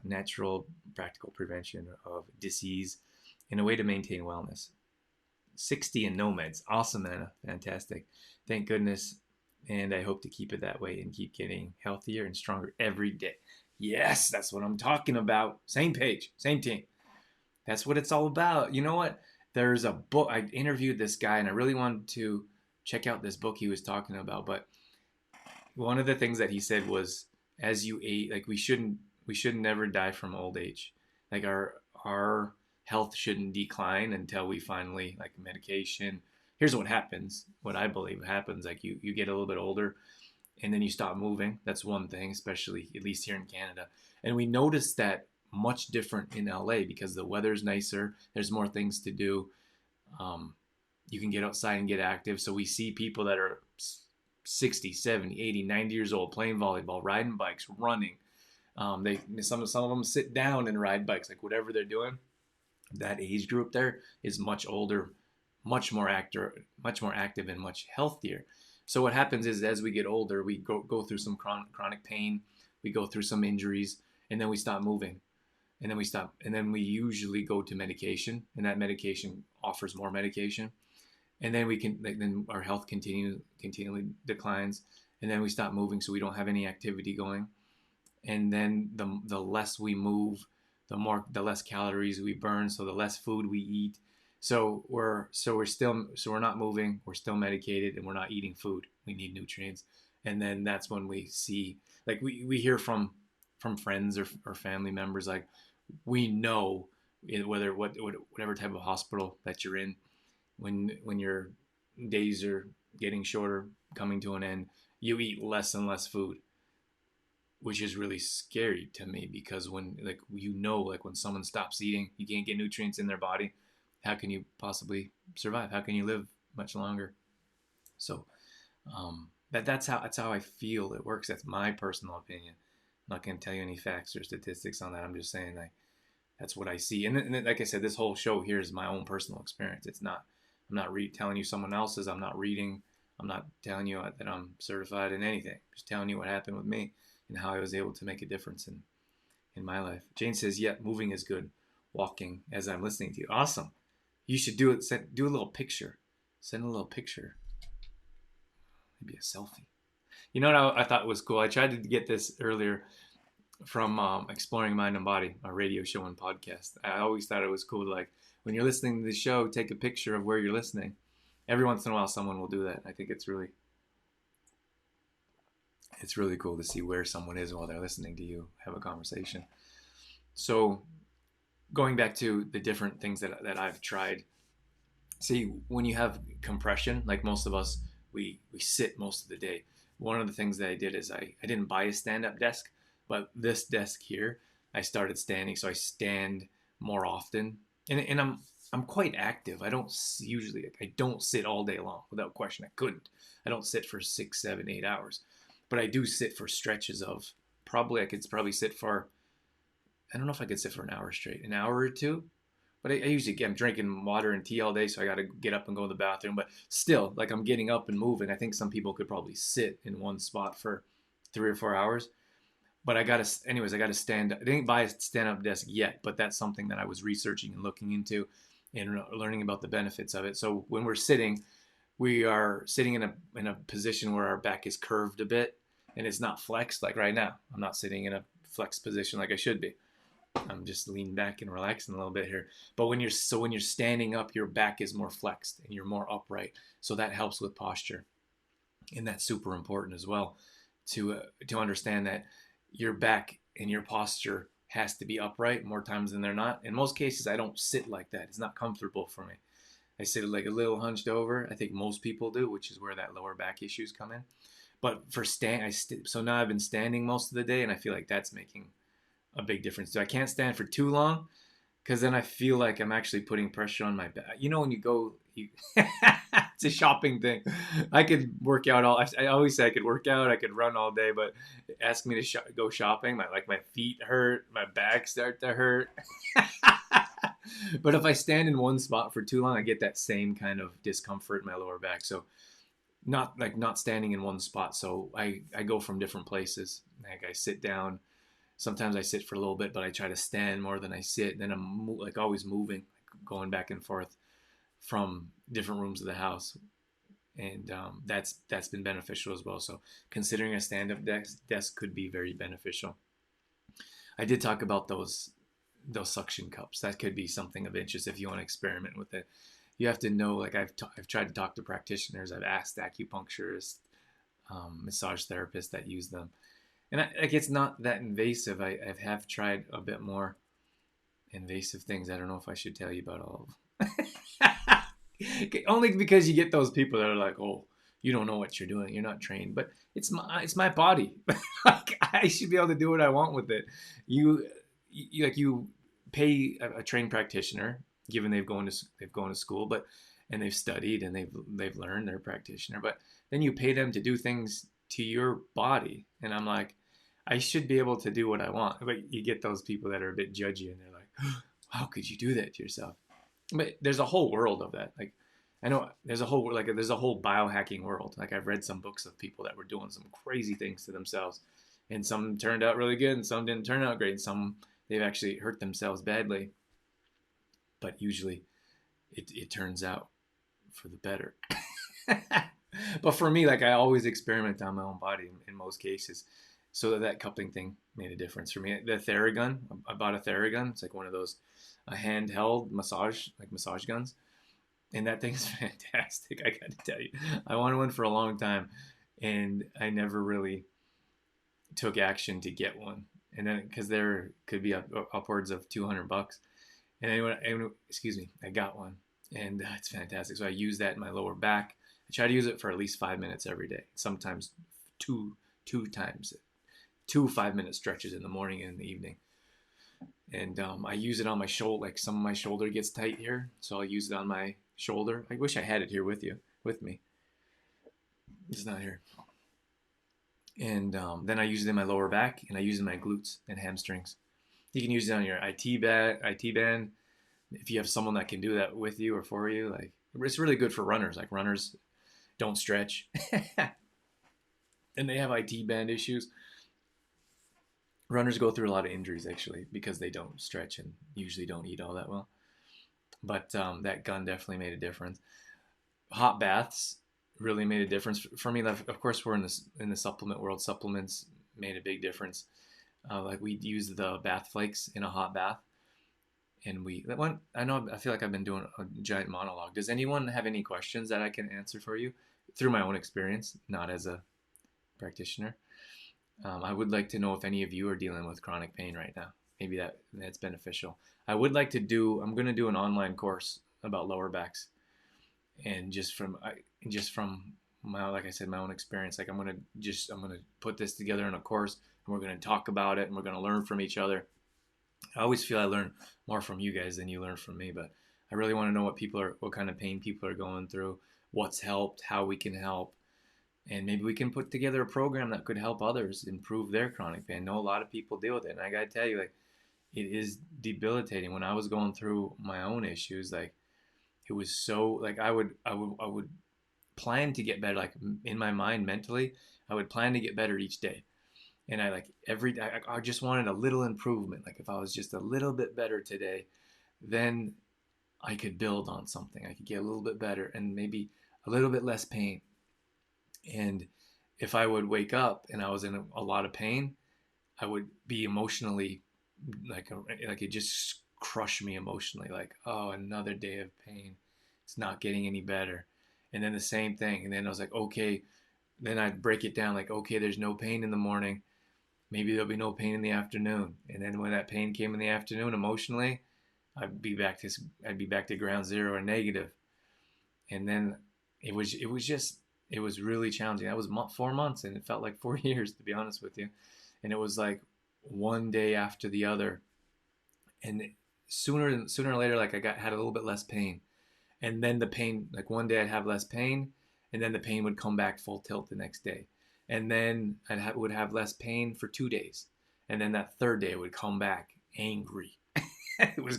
natural, practical prevention of disease in a way to maintain wellness. 60 and no meds. Awesome, Anna. Fantastic. Thank goodness. And I hope to keep it that way and keep getting healthier and stronger every day. Yes, that's what I'm talking about. Same page, same team. That's what it's all about. You know what? There's a book. I interviewed this guy, and I really wanted to check out this book he was talking about. But one of the things that he said was, as you age, like we shouldn't never die from old age. Like our health shouldn't decline until we finally, like, medication. Here's what happens. What I believe happens, like, you get a little bit older and then you stop moving. That's one thing, especially at least here in Canada. And we notice that much different in LA because the weather's nicer. There's more things to do. Um, you can get outside and get active. So we see people that are 60, 70, 80, 90 years old playing volleyball, riding bikes, running. Some of them sit down and ride bikes, like whatever they're doing. That age group there is much older, much more active, and much healthier. So what happens is, as we get older, we go through some chronic pain, we go through some injuries, and then we stop moving, and then we stop, and then we usually go to medication, and that medication offers more medication, and then then our health continually declines, and then we stop moving, so we don't have any activity going, and then the less we move, the less calories we burn, so the less food we eat. So we're not moving, we're still medicated, and we're not eating food. We need nutrients. And then that's when we see, like, we hear from friends or family members, like, we know, whatever type of hospital that you're in, when your days are getting shorter, coming to an end, you eat less and less food, which is really scary to me, because like when someone stops eating, you can't get nutrients in their body. How can you possibly survive? How can you live much longer? So that's how I feel it works. That's my personal opinion. I'm not going to tell you any facts or statistics on that. I'm just saying, like, that's what I see. And like I said, this whole show here is my own personal experience. I'm not telling you someone else's. I'm not reading. I'm not telling you that I'm certified in anything. I'm just telling you what happened with me and how I was able to make a difference in my life. Jane says, yeah, moving is good. Walking as I'm listening to you. Awesome. You should do it. Do a little picture. Send a little picture. Maybe a selfie. You know what I thought was cool? I tried to get this earlier from Exploring Mind and Body, a radio show and podcast. I always thought it was cool to, like, when you're listening to the show, take a picture of where you're listening. Every once in a while, someone will do that. I think it's really cool to see where someone is while they're listening to you have a conversation. So going back to the different things that I've tried. See, when you have compression, like most of us, we sit most of the day. One of the things that I did is I didn't buy a stand-up desk, but this desk here, I started standing. So I stand more often, and I'm quite active. I don't sit all day long, without question. I couldn't. I don't sit for 6, 7, 8 hours, but I do sit for stretches of I could probably sit for, I don't know if I could sit for an hour straight, an hour or two. But I usually I'm drinking water and tea all day, so I got to get up and go to the bathroom. But still, like, I'm getting up and moving. I think some people could probably sit in one spot for 3 or 4 hours. But I got to stand. I didn't buy a stand-up desk yet, but that's something that I was researching and looking into and learning about the benefits of it. So when we're sitting, we are sitting in a position where our back is curved a bit and it's not flexed. Like right now, I'm not sitting in a flexed position like I should be. I'm just leaning back and relaxing a little bit here. But when you're standing up, your back is more flexed and you're more upright. So that helps with posture. And that's super important as well, to understand that your back and your posture has to be upright more times than they're not. In most cases, I don't sit like that. It's not comfortable for me. I sit like a little hunched over. I think most people do, which is where that lower back issues come in. But for so now I've been standing most of the day, and I feel like that's making a big difference. So I can't stand for too long, because then I feel like I'm actually putting pressure on my back. You know, when it's a shopping thing. I could work out I always say I could work out, I could run all day, but ask me to go shopping, my feet hurt, my back start to hurt. But if I stand in one spot for too long, I get that same kind of discomfort in my lower back. So not standing in one spot. So I go from different places. Like, I sit down. Sometimes I sit for a little bit, but I try to stand more than I sit. And then I'm like always moving, going back and forth from different rooms of the house. And that's been beneficial as well. So considering a stand-up desk could be very beneficial. I did talk about those suction cups. That could be something of interest if you want to experiment with it. You have to know, like, I've tried to talk to practitioners. I've asked acupuncturists, massage therapists that use them. And like it's not that invasive. I have tried a bit more invasive things. I don't know if I should tell you about all of them. Only because you get those people that are like, oh, you don't know what you're doing. You're not trained. But it's my body. Like, I should be able to do what I want with it. You pay a trained practitioner, given they've gone to school, and they've studied and they've learned, they're a practitioner. But then you pay them to do things to your body, and I'm like, I should be able to do what I want. But you get those people that are a bit judgy, and they're like, how could you do that to yourself? But there's a whole world of that. Like, I know there's a whole biohacking world. Like, I've read some books of people that were doing some crazy things to themselves, and some turned out really good, and some didn't turn out great. And some they've actually hurt themselves badly. But usually, it turns out for the better. But for me, like, I always experiment on my own body in most cases. So that coupling thing made a difference for me. The Theragun, I bought a Theragun. It's like one of those a handheld massage guns, and that thing's fantastic. I got to tell you, I wanted one for a long time, and I never really took action to get one. And then because there could be upwards of $200, and anyway, excuse me, I got one, and it's fantastic. So I use that in my lower back. I try to use it for at least 5 minutes every day. Sometimes two times, 2 5-minute stretches in the morning and in the evening. And I use it on my shoulder. Like, some of my shoulder gets tight here, so I'll use it on my shoulder. I wish I had it here with me. It's not here. And then I use it in my lower back, and I use it in my glutes and hamstrings. You can use it on your IT band if you have someone that can do that with you or for you. Like, it's really good for runners. Like, runners don't stretch, and they have IT band issues. Runners go through a lot of injuries, actually, because they don't stretch and usually don't eat all that well. But that gun definitely made a difference. Hot baths really made a difference for me. Of course, we're in the supplement world. Supplements made a big difference. Like, we use the bath flakes in a hot bath, and I feel like I've been doing a giant monologue. Does anyone have any questions that I can answer for you through my own experience, not as a practitioner? I would like to know if any of you are dealing with chronic pain right now. Maybe that's beneficial. I'm going to do an online course about lower backs, and just from my, like I said, my own experience. Like, I'm going to put this together in a course, and we're going to talk about it, and we're going to learn from each other. I always feel I learn more from you guys than you learn from me, but I really want to know what kind of pain people are going through, what's helped, how we can help. And maybe we can put together a program that could help others improve their chronic pain. I know a lot of people deal with it. And I got to tell you, like, it is debilitating. When I was going through my own issues, like, it was so, like, I would plan to get better. Like, in my mind, mentally, I would plan to get better each day. And I just wanted a little improvement. Like, if I was just a little bit better today, then I could build on something. I could get a little bit better and maybe a little bit less pain. And if I would wake up and I was in a lot of pain, I would be emotionally like it just crushed me emotionally. Like, oh, another day of pain. It's not getting any better. And then the same thing. And then I was like, okay. Then I'd break it down. Like, okay, there's no pain in the morning. Maybe there'll be no pain in the afternoon. And then when that pain came in the afternoon emotionally, I'd be back to ground zero or negative. And then it was really challenging. That was 4 months, and it felt like 4 years, to be honest with you. And it was like one day after the other, and sooner or later, like, had a little bit less pain, and then the pain, like, one day I'd have less pain, and then the pain would come back full tilt the next day, and then would have less pain for 2 days, and then that third day it would come back angry. It was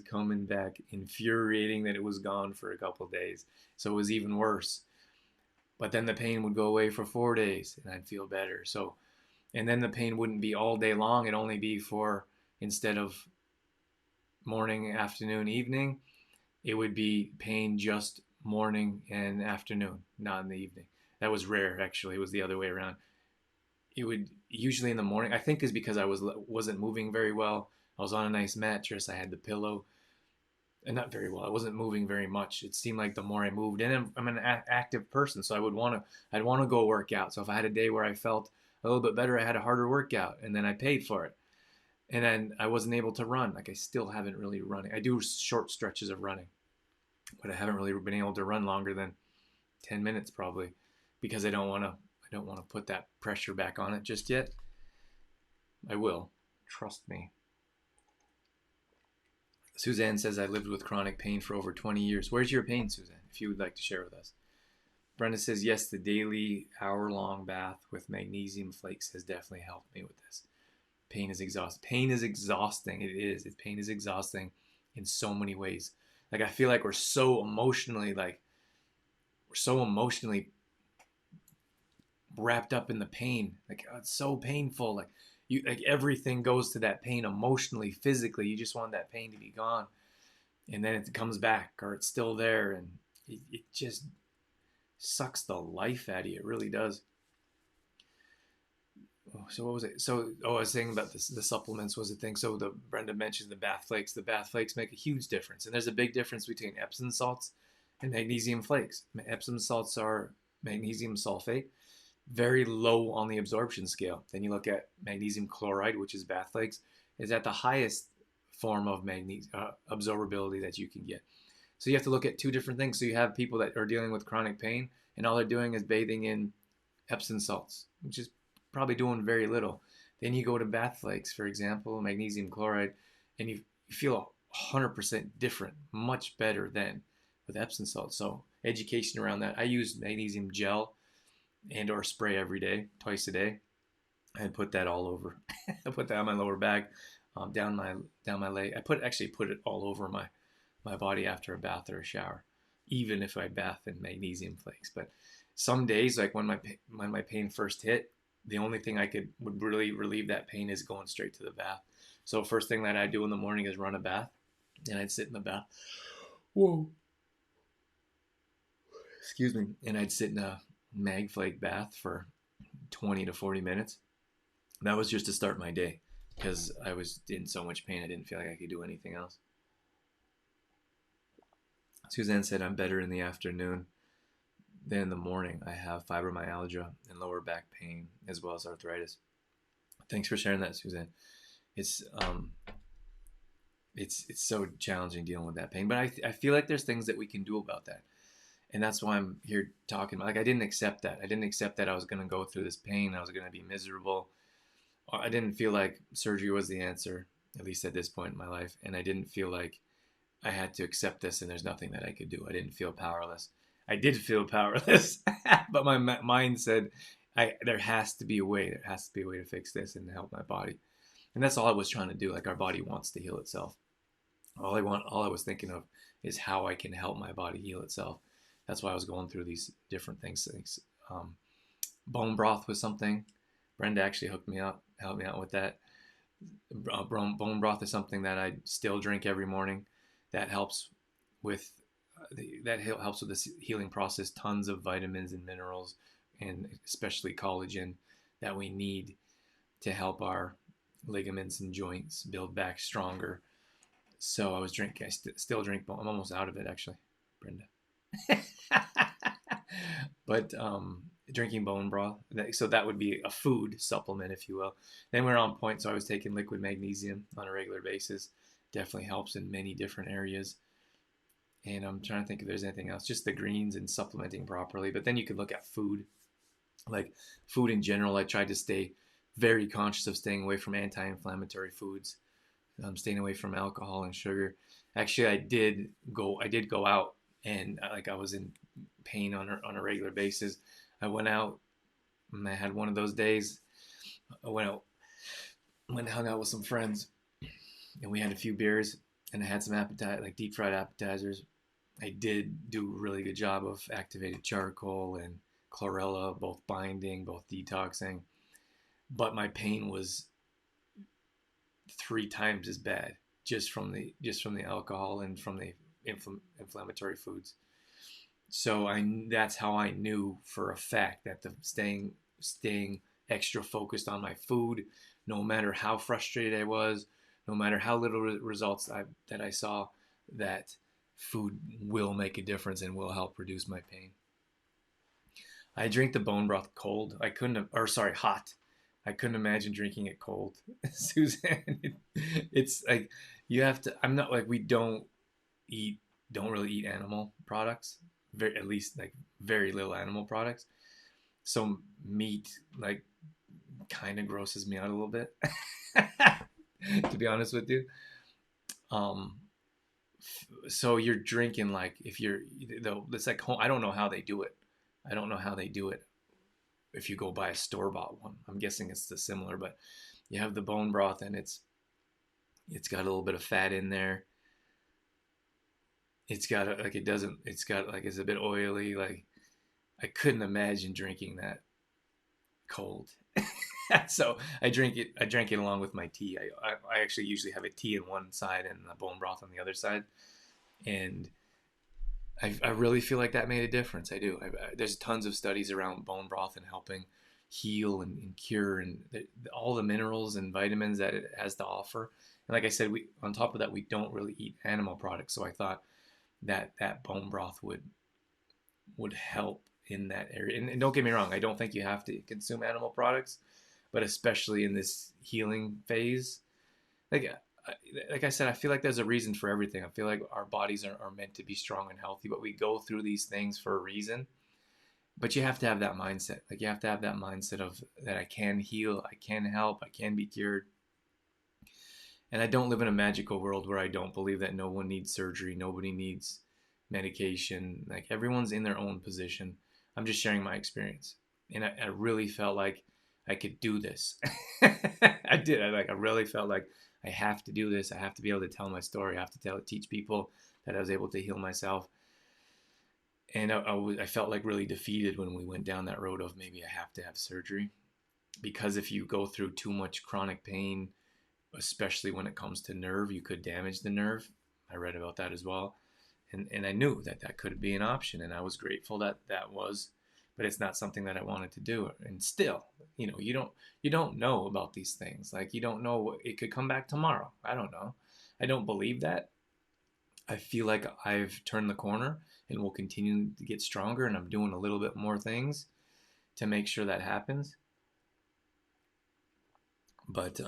coming back infuriating that it was gone for a couple of days. So it was even worse. But then the pain would go away for 4 days, and I'd feel better. So, and then the pain wouldn't be all day long. It'd only be instead of morning, afternoon, evening, it would be pain just morning and afternoon, not in the evening. That was rare, actually. It was the other way around. It would usually in the morning, I think, is because I wasn't moving very well. I was on a nice mattress. I had the pillow, and not very well. I wasn't moving very much. It seemed like the more I moved, and I'm an active person, so I'd want to go work out. So if I had a day where I felt a little bit better. I had a harder workout, and then I paid for it. And then I wasn't able to run. Like I still haven't really running. I do short stretches of running, but I haven't really been able to run longer than 10 minutes probably, because I don't want to put that pressure back on it just yet. I will. Trust me. Suzanne says, I lived with chronic pain for over 20 years. Where's your pain, Suzanne, if you would like to share with us? Brenda says, yes, the daily hour-long bath with magnesium flakes has definitely helped me with this. Pain is exhausting. Pain is exhausting. It is. Pain is exhausting in so many ways. Like, I feel like we're so emotionally wrapped up in the pain. Like, oh, it's so painful. Like everything goes to that pain emotionally, physically. You just want that pain to be gone, and then it comes back, or it's still there, and it just sucks the life out of you. It really does. So what was it? I was saying about this, the supplements was a thing. So Brenda mentioned the bath flakes. The bath flakes make a huge difference, and there's a big difference between Epsom salts and magnesium flakes. Epsom salts are magnesium sulfate, very low on the absorption scale. Then you look at magnesium chloride, which is bath flakes, is at the highest form of absorbability that you can get. So you have to look at two different things. So you have people that are dealing with chronic pain, and all they're doing is bathing in Epsom salts, which is probably doing very little. Then you go to bath flakes, for example, magnesium chloride, and you feel 100% different, much better than with Epsom salts. So education around that. I use magnesium gel and or spray every day, twice a day. I put that all over. I put that on my lower back, down my leg. I put it all over my body after a bath or a shower, even if I bath in magnesium flakes. But some days, like when my pain first hit, the only thing would really relieve that pain is going straight to the bath. So first thing that I do in the morning is run a bath, and I'd sit in the bath. Whoa. Excuse me. And I'd sit in a mag flake bath for 20 to 40 minutes. That was just to start my day, because I was in so much pain I didn't feel like I could do anything else. Suzanne said, I'm better in the afternoon than in the morning. I have fibromyalgia and lower back pain as well as arthritis. Thanks for sharing that, Suzanne. It's so challenging dealing with that pain, but I feel like there's things that we can do about that. And that's why I'm here talking. Like, I didn't accept that. I didn't accept that I was going to go through this pain. I was going to be miserable. I didn't feel like surgery was the answer, at least at this point in my life. And I didn't feel like I had to accept this and there's nothing that I could do. I didn't feel powerless. I did feel powerless, but my mind said, there has to be a way. There has to be a way to fix this and help my body. And that's all I was trying to do. Like, our body wants to heal itself. All I was thinking of is how I can help my body heal itself. That's why I was going through these different things. Bone broth was something. Brenda actually helped me out with that. Bone broth is something that I still drink every morning. That helps with the healing process. Tons of vitamins and minerals, and especially collagen, that we need to help our ligaments and joints build back stronger. So I was drinking. I still drink. I'm almost out of it, actually, Brenda. But drinking bone broth. So that would be a food supplement, if you will. Then we're on point. So I was taking liquid magnesium on a regular basis. Definitely helps in many different areas. And I'm trying to think if there's anything else. Just the greens and supplementing properly. But then you could look at food. Like food in general, I tried to stay very conscious of staying away from anti-inflammatory foods. Staying away from alcohol and sugar. Actually, I did go out, and I was in pain on a regular basis. I went out and I had one of those days. I went and hung out with some friends, and we had a few beers, and I had some deep fried appetizers. I did do a really good job of activated charcoal and chlorella, both binding, both detoxing, but my pain was 3 times as bad just from the alcohol and from the inflammatory foods. So that's how I knew for a fact that the staying extra focused on my food, no matter how frustrated I was, no matter how little results that I saw, that food will make a difference and will help reduce my pain. I drink the bone broth cold. Hot. I couldn't imagine drinking it cold. Suzanne, it's like you have to. I'm not like we eat don't really eat animal products. Very, at least like very little animal products. So meat like kind of grosses me out a little bit. To be honest with you. Um, so you're drinking like if you're though it's like home, I don't know how they do it. I don't know how they do it if you go buy a store bought one. I'm guessing it's the similar, but you have the bone broth and it's got a little bit of fat in there. It's got a, like it doesn't. It's got like it's a bit oily. Like I couldn't imagine drinking that cold. So I drink it. I drank it along with my tea. I actually usually have a tea on one side and the bone broth on the other side, and I really feel like that made a difference. I do. There's tons of studies around bone broth and helping heal and cure and all the minerals and vitamins that it has to offer. And like I said, we on top of that we don't really eat animal products, so I thought that bone broth would help in that area. And don't get me wrong, I don't think you have to consume animal products, but especially in this healing phase, like like I said, I feel like there's a reason for everything. I feel like our bodies are meant to be strong and healthy, but we go through these things for a reason. But you have to have that mindset. Like you have to have that mindset of that I can heal, I can help, I can be cured. And I don't live in a magical world where I don't believe that no one needs surgery, nobody needs medication. Like everyone's in their own position. I'm just sharing my experience. And I really felt like I could do this. I did. I really felt like I have to do this. I have to be able to tell my story. I have to teach people that I was able to heal myself. And I felt like really defeated when we went down that road of maybe I have to have surgery. Because if you go through too much chronic pain, especially when it comes to nerve, you could damage the nerve. I read about that as well. And I knew that that could be an option. And I was grateful that that was, but it's not something that I wanted to do. And still, you don't know about these things. Like you don't know it could come back tomorrow. I don't know. I don't believe that. I feel like I've turned the corner and will continue to get stronger. And I'm doing a little bit more things to make sure that happens. But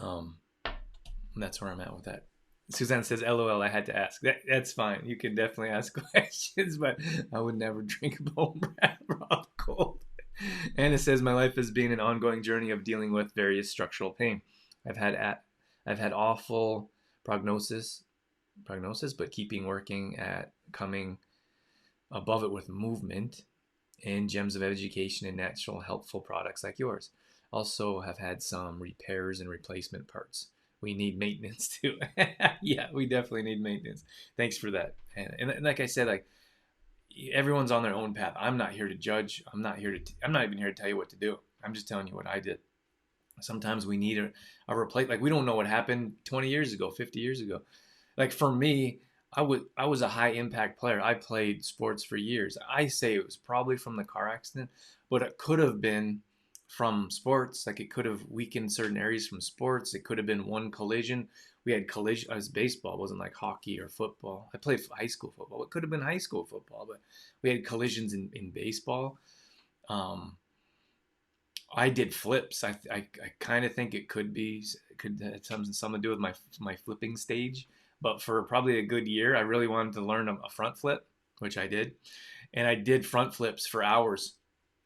that's where I'm at with that. Suzanne says, "LOL, I had to ask." That's fine. You can definitely ask questions, but I would never drink bone broth cold. And it says, "My life has been an ongoing journey of dealing with various structural pain. I've had I've had awful prognosis, but keeping working at coming above it with movement and gems of education and natural helpful products like yours. Also have had some repairs and replacement parts. We need maintenance too." Yeah, we definitely need maintenance. Thanks for that. And like I said, like everyone's on their own path. I'm not here to judge. I'm not even here to tell you what to do. I'm just telling you what I did. Sometimes we need a replace. Like we don't know what happened 20 years ago, 50 years ago. Like for me, I was a high impact player. I played sports for years. I say it was probably from the car accident, but it could have been from sports. Like it could have weakened certain areas from sports. It could have been one collision. We had collision as baseball. It wasn't like hockey or football. I played high school football. It could have been high school football, but we had collisions in baseball. Um, I did flips. I kind of think it could have something to do with my flipping stage. But for probably a good year, I really wanted to learn a front flip, which I did, and I did front flips for hours,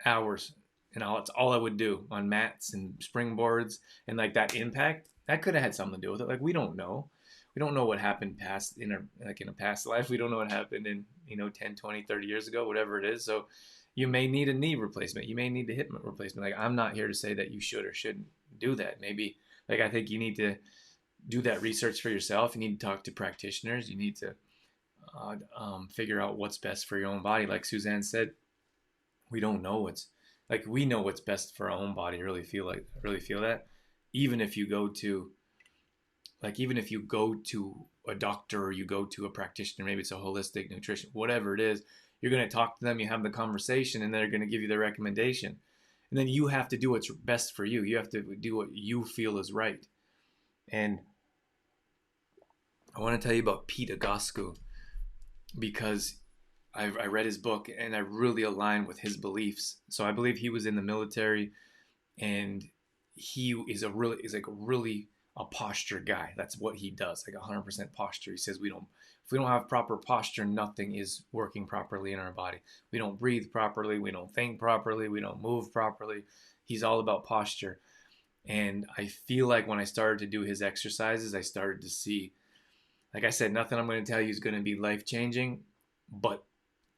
and it's all I would do on mats and springboards, and like that impact that could have had something to do with it. Like we don't know what happened past in a past life. We don't know what happened in 10, 20, 30 years ago, whatever it is. So you may need a knee replacement. You may need a hip replacement. Like I'm not here to say that you should or shouldn't do that. Maybe like I think you need to do that research for yourself. You need to talk to practitioners. You need to figure out what's best for your own body. Like Suzanne said, we don't know we know what's best for our own body. I really feel that. Even if you go to a doctor or you go to a practitioner, maybe it's a holistic nutrition, whatever it is, you're going to talk to them, you have the conversation, and they're going to give you the recommendation. And then you have to do what's best for you. You have to do what you feel is right. And I want to tell you about Pete Agascu because I read his book and I really align with his beliefs. So I believe he was in the military and he is like really a posture guy. That's what he does, like 100% posture. He says if we don't have proper posture, nothing is working properly in our body. We don't breathe properly, we don't think properly, we don't move properly. He's all about posture. And I feel like when I started to do his exercises, I started to see, like I said, nothing I'm going to tell you is going to be life changing, but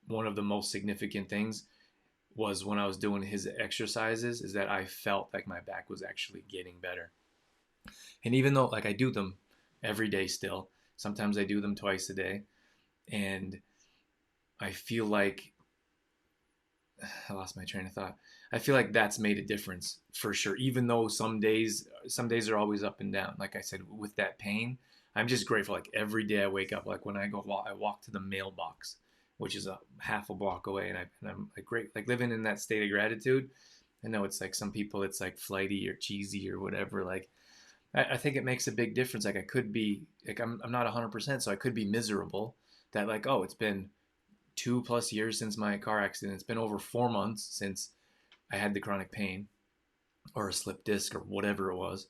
one of the most significant things was when I was doing his exercises is that I felt like my back was actually getting better. And even though like I do them every day still, sometimes I do them twice a day, and I feel like I lost my train of thought. I feel like that's made a difference for sure. Even though some days are always up and down. Like I said, with that pain, I'm just grateful. Like every day I wake up, like when I go walk, I walk to the mailbox, which is a half a block away, and I'm like great, like living in that state of gratitude. I know it's like some people, it's like flighty or cheesy or whatever. Like I think it makes a big difference. Like I could be like I'm not 100%, so I could be miserable. That like it's been 2+ years since my car accident. It's been over 4 months since I had the chronic pain or a slip disc or whatever it was.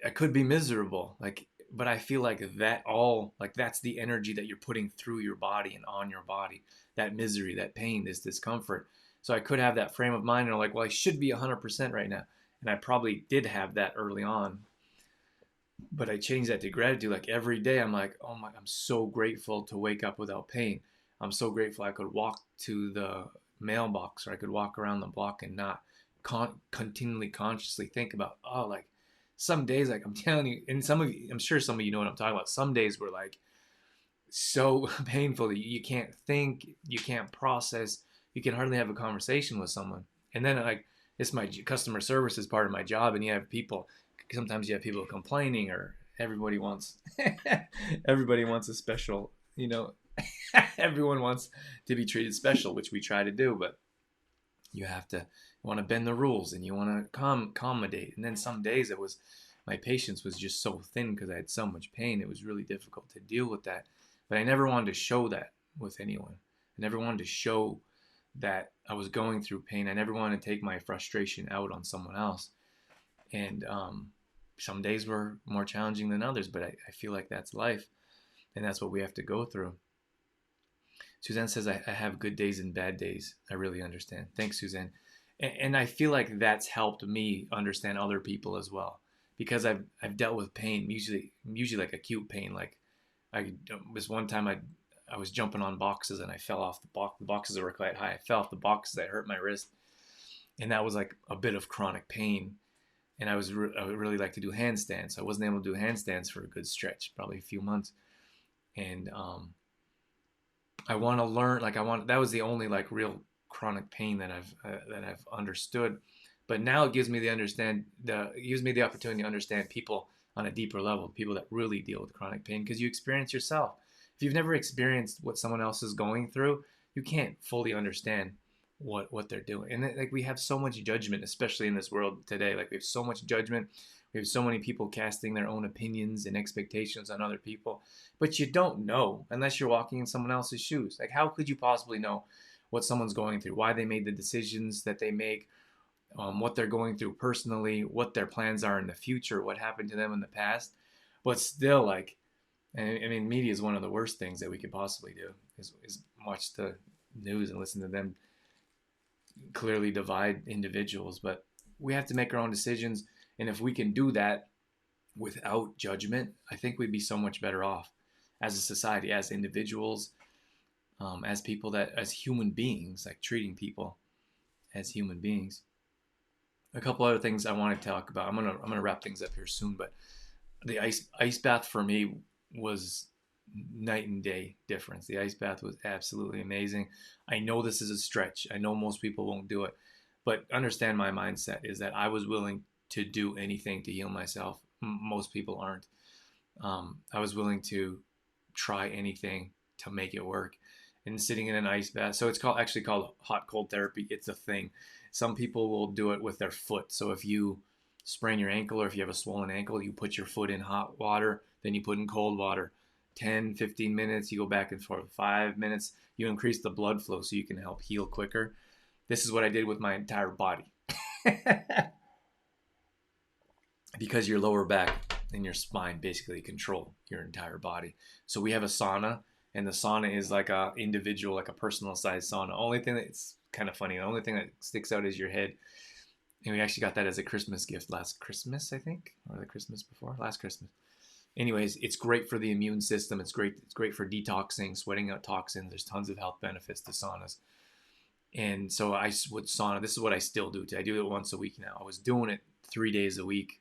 I could be miserable, like, but I feel like that's the energy that you're putting through your body and on your body. That misery, that pain, this discomfort. So I could have that frame of mind and I'm like, well, I should be 100% right now. And I probably did have that early on, but I changed that to gratitude. Like every day, I'm like, oh my, I'm so grateful to wake up without pain. I'm so grateful I could walk to the mailbox or I could walk around the block and not continually consciously think about, oh, like some days, like I'm telling you, and some of you, I'm sure some of you know what I'm talking about. Some days were like so painful that you can't think, you can't process, you can hardly have a conversation with someone. And then like, it's my customer service is part of my job, and you have people, sometimes you have people complaining, or everybody wants everybody wants a special, everyone wants to be treated special, which we try to do, but you want to bend the rules and you want to accommodate. And then some days my patience was just so thin because I had so much pain. It was really difficult to deal with that, but I never wanted to show that with anyone. I never wanted to show that I was going through pain. I never wanted to take my frustration out on someone else. And some days were more challenging than others, but I feel like that's life, and that's what we have to go through. Suzanne says, I have good days and bad days. I really understand. Thanks, Suzanne. And I feel like that's helped me understand other people as well, because I've dealt with pain, usually like acute pain. Like this one time I was jumping on boxes and I fell off the box. The boxes were quite high. I fell off the boxes. I hurt my wrist, and that was like a bit of chronic pain. And I would really like to do handstands. So I wasn't able to do handstands for a good stretch, probably a few months. And I want to learn. Like that was the only like real chronic pain that I've understood. But now it gives me the opportunity to understand people on a deeper level, people that really deal with chronic pain, because you experience yourself. If you've never experienced what someone else is going through, you can't fully understand what they're doing. And like we have so much judgment, especially in this world today. Like we have so much judgment. We have so many people casting their own opinions and expectations on other people, but you don't know unless you're walking in someone else's shoes. Like how could you possibly know what someone's going through, why they made the decisions that they make, what they're going through personally, what their plans are in the future, what happened to them in the past? But still, like, I mean, media is one of the worst things that we could possibly do is watch the news and listen to them clearly divide individuals. But we have to make our own decisions, and if we can do that without judgment, I think we'd be so much better off as a society, as individuals, as people, as human beings, like treating people as human beings. A couple other things I want to talk about. I'm gonna wrap things up here soon, but the ice bath for me was night and day difference. The ice bath was absolutely amazing. I know this is a stretch. I know most people won't do it, but understand my mindset is that I was willing to do anything to heal myself. Most people aren't. I was willing to try anything to make it work. And sitting in an ice bath, so it's actually called hot cold therapy. It's a thing. Some people will do it with their foot. So if you sprain your ankle or if you have a swollen ankle, you put your foot in hot water, then you put in cold water. 10, 15 minutes, you go back and forth. 5 minutes, you increase the blood flow so you can help heal quicker. This is what I did with my entire body. because your lower back and your spine basically control your entire body. So we have a sauna, and the sauna is like a individual, like a personal size sauna. Only thing that's kind of funny, the only thing that sticks out is your head. And we actually got that as a Christmas gift last Christmas, I think, or the Christmas before, last Christmas. Anyways, it's great for the immune system. It's great for detoxing, sweating out toxins. There's tons of health benefits to saunas. And so I would sauna. This is what I still do. I do it once a week now. I was doing it 3 days a week.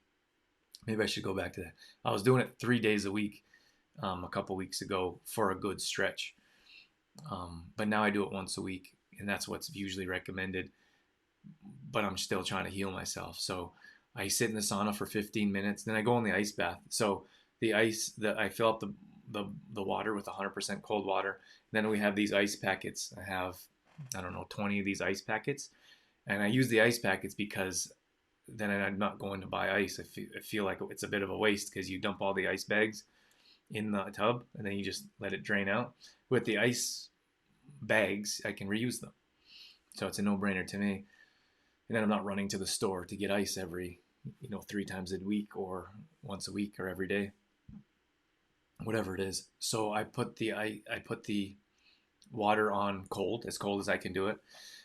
Maybe I should go back to that. I was doing it 3 days a week a couple weeks ago for a good stretch. But now I do it once a week, and that's what's usually recommended. But I'm still trying to heal myself. So I sit in the sauna for 15 minutes, then I go in the ice bath. So I fill up the water with 100% cold water. Then we have these ice packets. I have, I don't know, 20 of these ice packets. And I use the ice packets because then I'm not going to buy ice. I feel like it's a bit of a waste because you dump all the ice bags in the tub and then you just let it drain out. With the ice bags, I can reuse them. So it's a no-brainer to me. And then I'm not running to the store to get ice every, 3 times a week or once a week or every day, whatever it is. So I put the water on cold as I can do it.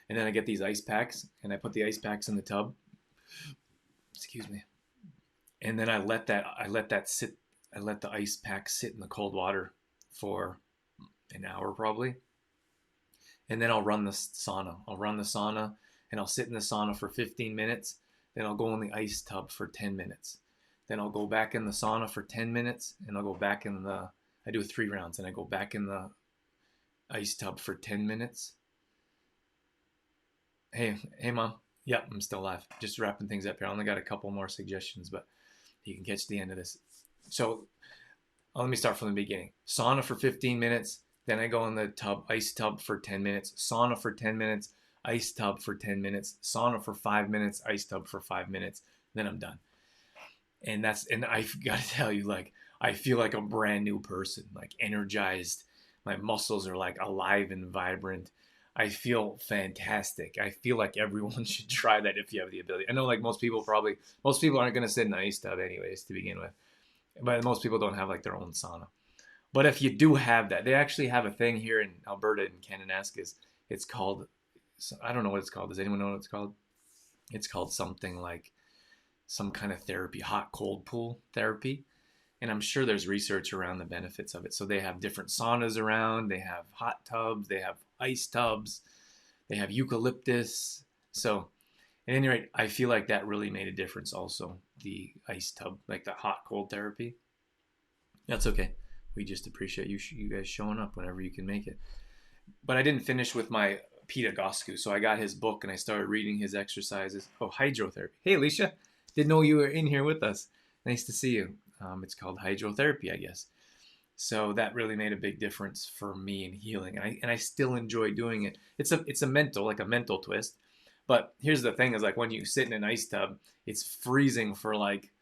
And then I get these ice packs and I put the ice packs in the tub. Excuse me. And then I let the ice pack sit in the cold water for an hour probably. And then I'll run the sauna. And I'll sit in the sauna for 15 minutes. Then I'll go in the ice tub for 10 minutes. Then I'll go back in the sauna for 10 minutes. And I'll go back I do 3 rounds. And I go back in the ice tub for 10 minutes. Hey, Mom. Yep, I'm still alive. Just wrapping things up here. I only got a couple more suggestions, but you can catch the end of this. So let me start from the beginning. Sauna for 15 minutes. Then I go in the ice tub for 10 minutes. Sauna for 10 minutes. Ice tub for 10 minutes, sauna for 5 minutes, ice tub for 5 minutes, then I'm done. And I've got to tell you, like, I feel like a brand new person, like energized. My muscles are like alive and vibrant. I feel fantastic. I feel like everyone should try that if you have the ability. I know like most people aren't going to sit in an ice tub anyways to begin with, but most people don't have like their own sauna. But if you do have that, they actually have a thing here in Alberta in Kananaskis. It's called, I don't know what it's called. Does anyone know what it's called? It's called something like some kind of therapy, hot cold pool therapy. And I'm sure there's research around the benefits of it. So they have different saunas around. They have hot tubs. They have ice tubs. They have eucalyptus. So at any rate, I feel like that really made a difference also. The ice tub, like the hot cold therapy. That's okay. We just appreciate you guys showing up whenever you can make it. But I didn't finish with my Pete Agascu. So I got his book and I started reading his exercises. Oh, hydrotherapy. Hey, Alicia. Didn't know you were in here with us. Nice to see you. It's called hydrotherapy, I guess. So that really made a big difference for me in healing. And I still enjoy doing it. It's a mental twist. But here's the thing is like when you sit in an ice tub, it's freezing for like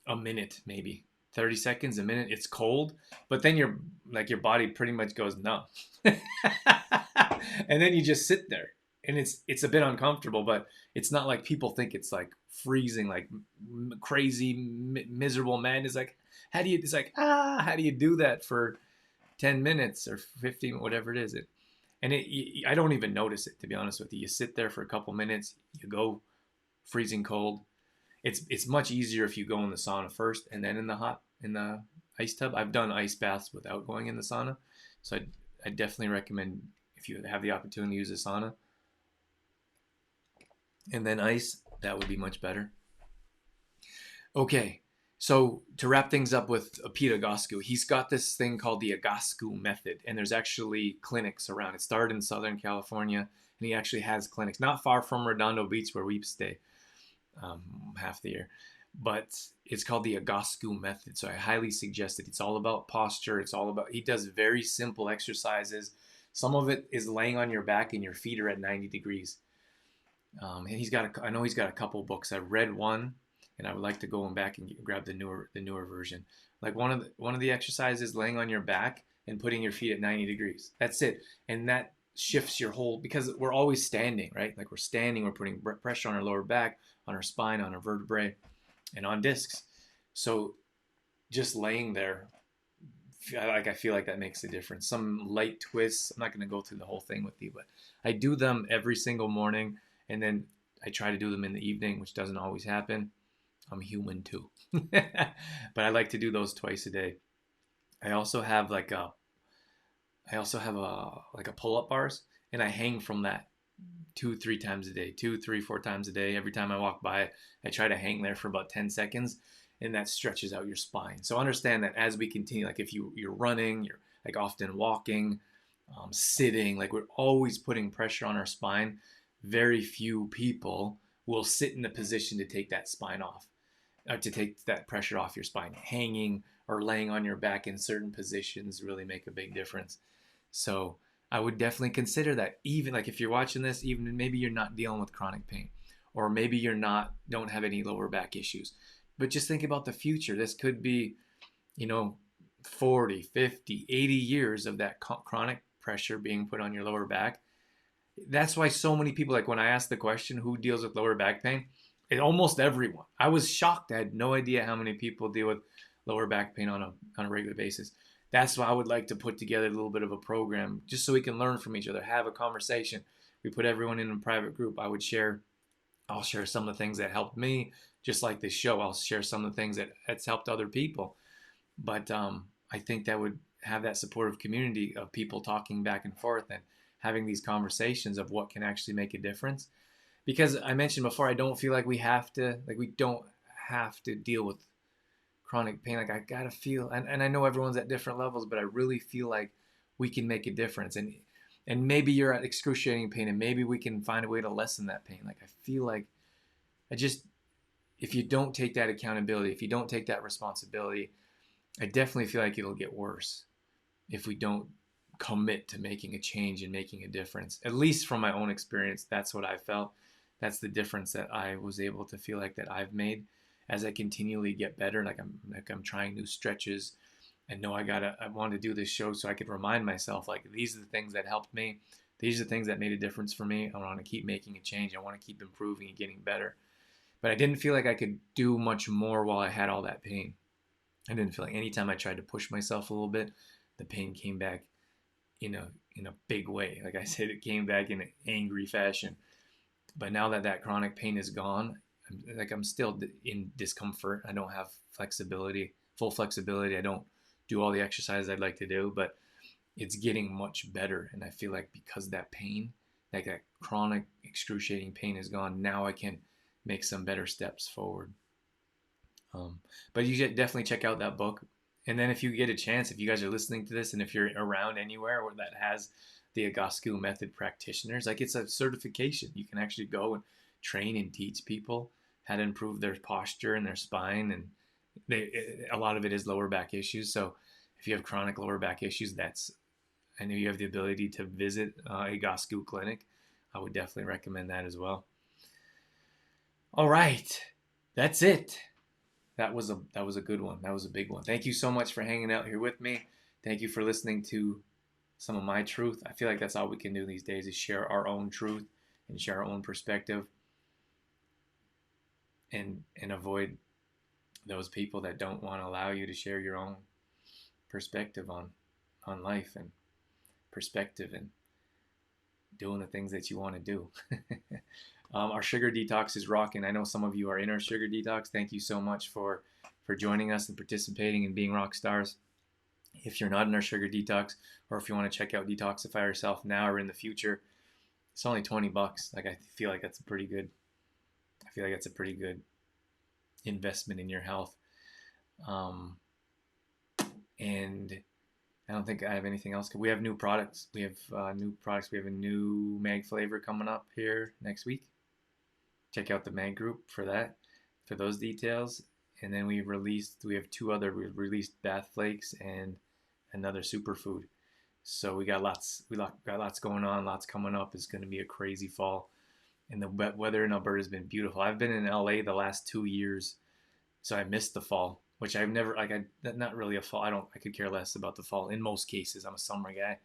a minute, maybe 30 seconds, a minute. It's cold, but then your body pretty much goes numb. And then you just sit there and it's a bit uncomfortable, but it's not like people think it's like freezing, like crazy, miserable madness. Like, how do you do that for 10 minutes or 15, whatever it is? I don't even notice it, to be honest with you. You sit there for a couple minutes, you go freezing cold. It's much easier if you go in the sauna first and then in the ice tub. I've done ice baths without going in the sauna. So I definitely recommend if you have the opportunity to use a sauna and then ice, that would be much better. Okay, so to wrap things up with Pete Agascu, he's got this thing called the Agascu Method, and there's actually clinics around. It started in Southern California, and he actually has clinics not far from Redondo Beach where we stay half the year. But it's called the Agascu Method, so I highly suggest it. It's all about posture. He does very simple exercises. Some of it is laying on your back and your feet are at 90 degrees. And I know he's got a couple books. I've read one, and I would like to go back and grab the newer version. Like one of the exercises, laying on your back and putting your feet at 90 degrees. That's it, and that shifts your whole, because we're always standing, right? Like we're standing, we're putting pressure on our lower back, on our spine, on our vertebrae. and on discs. So just laying there, I feel like that makes a difference. Some light twists. I'm not going to go through the whole thing with you, but I do them every single morning, and then I try to do them in the evening, which doesn't always happen. I'm human too, but I like to do those twice a day. I also have like a I also have a pull-up bars, and I hang from that 2, 3 times a day, 2, 3, 4 times a day. Every time I walk by, I try to hang there for about 10 seconds, and that stretches out your spine. So understand that as we continue, like if you're running, you're like often walking, sitting, like we're always putting pressure on our spine. Very few people will sit in the position to take that spine off, or to take that pressure off your spine. Hanging or laying on your back in certain positions really make a big difference. So I would definitely consider that. Even like if you're watching this, even maybe you're not dealing with chronic pain, or maybe you're not don't have any lower back issues, but just think about the future. This could be, you know, 40, 50, 80 years of that chronic pressure being put on your lower back. That's why so many people, like when I asked the question, who deals with lower back pain? Almost everyone. I was shocked. I had no idea how many people deal with lower back pain on a regular basis. That's why I would like to put together a little bit of a program just so we can learn from each other, have a conversation. We put everyone in a private group. I'll share some of the things that helped me, just like this show. I'll share some of the things that's helped other people. But I think that would have that supportive community of people talking back and forth and having these conversations of what can actually make a difference. Because I mentioned before, I don't feel like we don't have to deal with chronic pain. Like I gotta feel, and I know everyone's at different levels, but I really feel like we can make a difference. And maybe you're at excruciating pain, and maybe we can find a way to lessen that pain. Like I feel like I just, if you don't take that accountability, if you don't take that responsibility, I definitely feel like it'll get worse if we don't commit to making a change and making a difference. At least from my own experience, that's what I felt. That's the difference that I was able to feel like that I've made as I continually get better. Like I'm trying new stretches. I know I want to do this show so I could remind myself, like, these are the things that helped me. These are the things that made a difference for me. I want to keep making a change. I want to keep improving and getting better. But I didn't feel like I could do much more while I had all that pain. I didn't feel like anytime I tried to push myself a little bit, the pain came back in a big way. Like I said, it came back in an angry fashion. But now that that chronic pain is gone, I'm still in discomfort. I don't have full flexibility. I don't do all the exercise I'd like to do, but it's getting much better. And I feel like because that pain, like that chronic excruciating pain is gone, now I can make some better steps forward. But you should definitely check out that book. And then if you get a chance, if you guys are listening to this and if you're around anywhere where that has the Agascu Method practitioners, like it's a certification. You can actually go and train and teach people how to improve their posture and their spine. And a lot of it is lower back issues. So if you have chronic lower back issues, I know you have the ability to visit Agascu Clinic. I would definitely recommend that as well. All right, that's it. That was a good one. That was a big one. Thank you so much for hanging out here with me. Thank you for listening to some of my truth. I feel like that's all we can do these days is share our own truth and share our own perspective, and avoid those people that don't want to allow you to share your own perspective on life and perspective and doing the things that you want to do. Our sugar detox is rocking. I know some of you are in our sugar detox. Thank you so much for joining us and participating and being rock stars. If you're not in our sugar detox, or if you want to check out Detoxify Yourself now or in the future, it's only $20. Like I feel like that's a pretty good investment in your health. And I don't think I have anything else. We have new products. We have We have a new mag flavor coming up here next week. Check out the mag group for those details. And then we have two other, we released bath flakes and another superfood. So we got lots going on, lots coming up. It's going to be a crazy fall. And the weather in Alberta has been beautiful. I've been in LA the last 2 years, so I missed the fall, which I've never, not really a fall. I could care less about the fall in most cases. I'm a summer guy.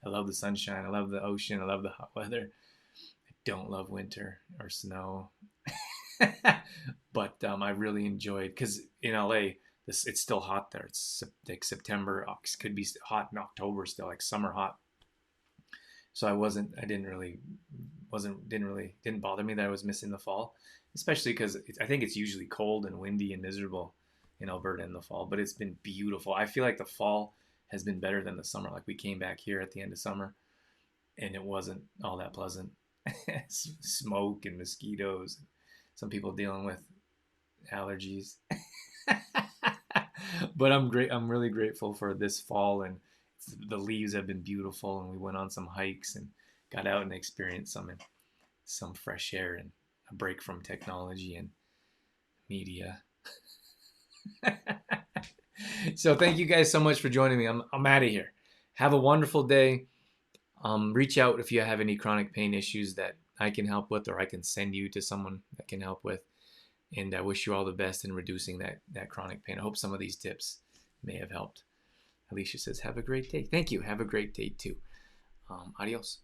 I love the sunshine. I love the ocean. I love the hot weather. I don't love winter or snow. But I really enjoyed, because in LA, it's still hot there. It's like September, could be hot in October still, like summer hot. So I didn't really, didn't bother me that I was missing the fall, especially because I think it's usually cold and windy and miserable in Alberta in the fall, but it's been beautiful. I feel like the fall has been better than the summer. Like we came back here at the end of summer and it wasn't all that pleasant. Smoke and mosquitoes, some people dealing with allergies. But I'm really grateful for this fall, and the leaves have been beautiful, and we went on some hikes and got out and experienced some fresh air and a break from technology and media. So thank you guys so much for joining me. I'm out of here. Have a wonderful day. Reach out if you have any chronic pain issues that I can help with, or I can send you to someone that can help with. And I wish you all the best in reducing that chronic pain. I hope some of these tips may have helped. Alicia says, have a great day. Thank you. Have a great day too. Adios.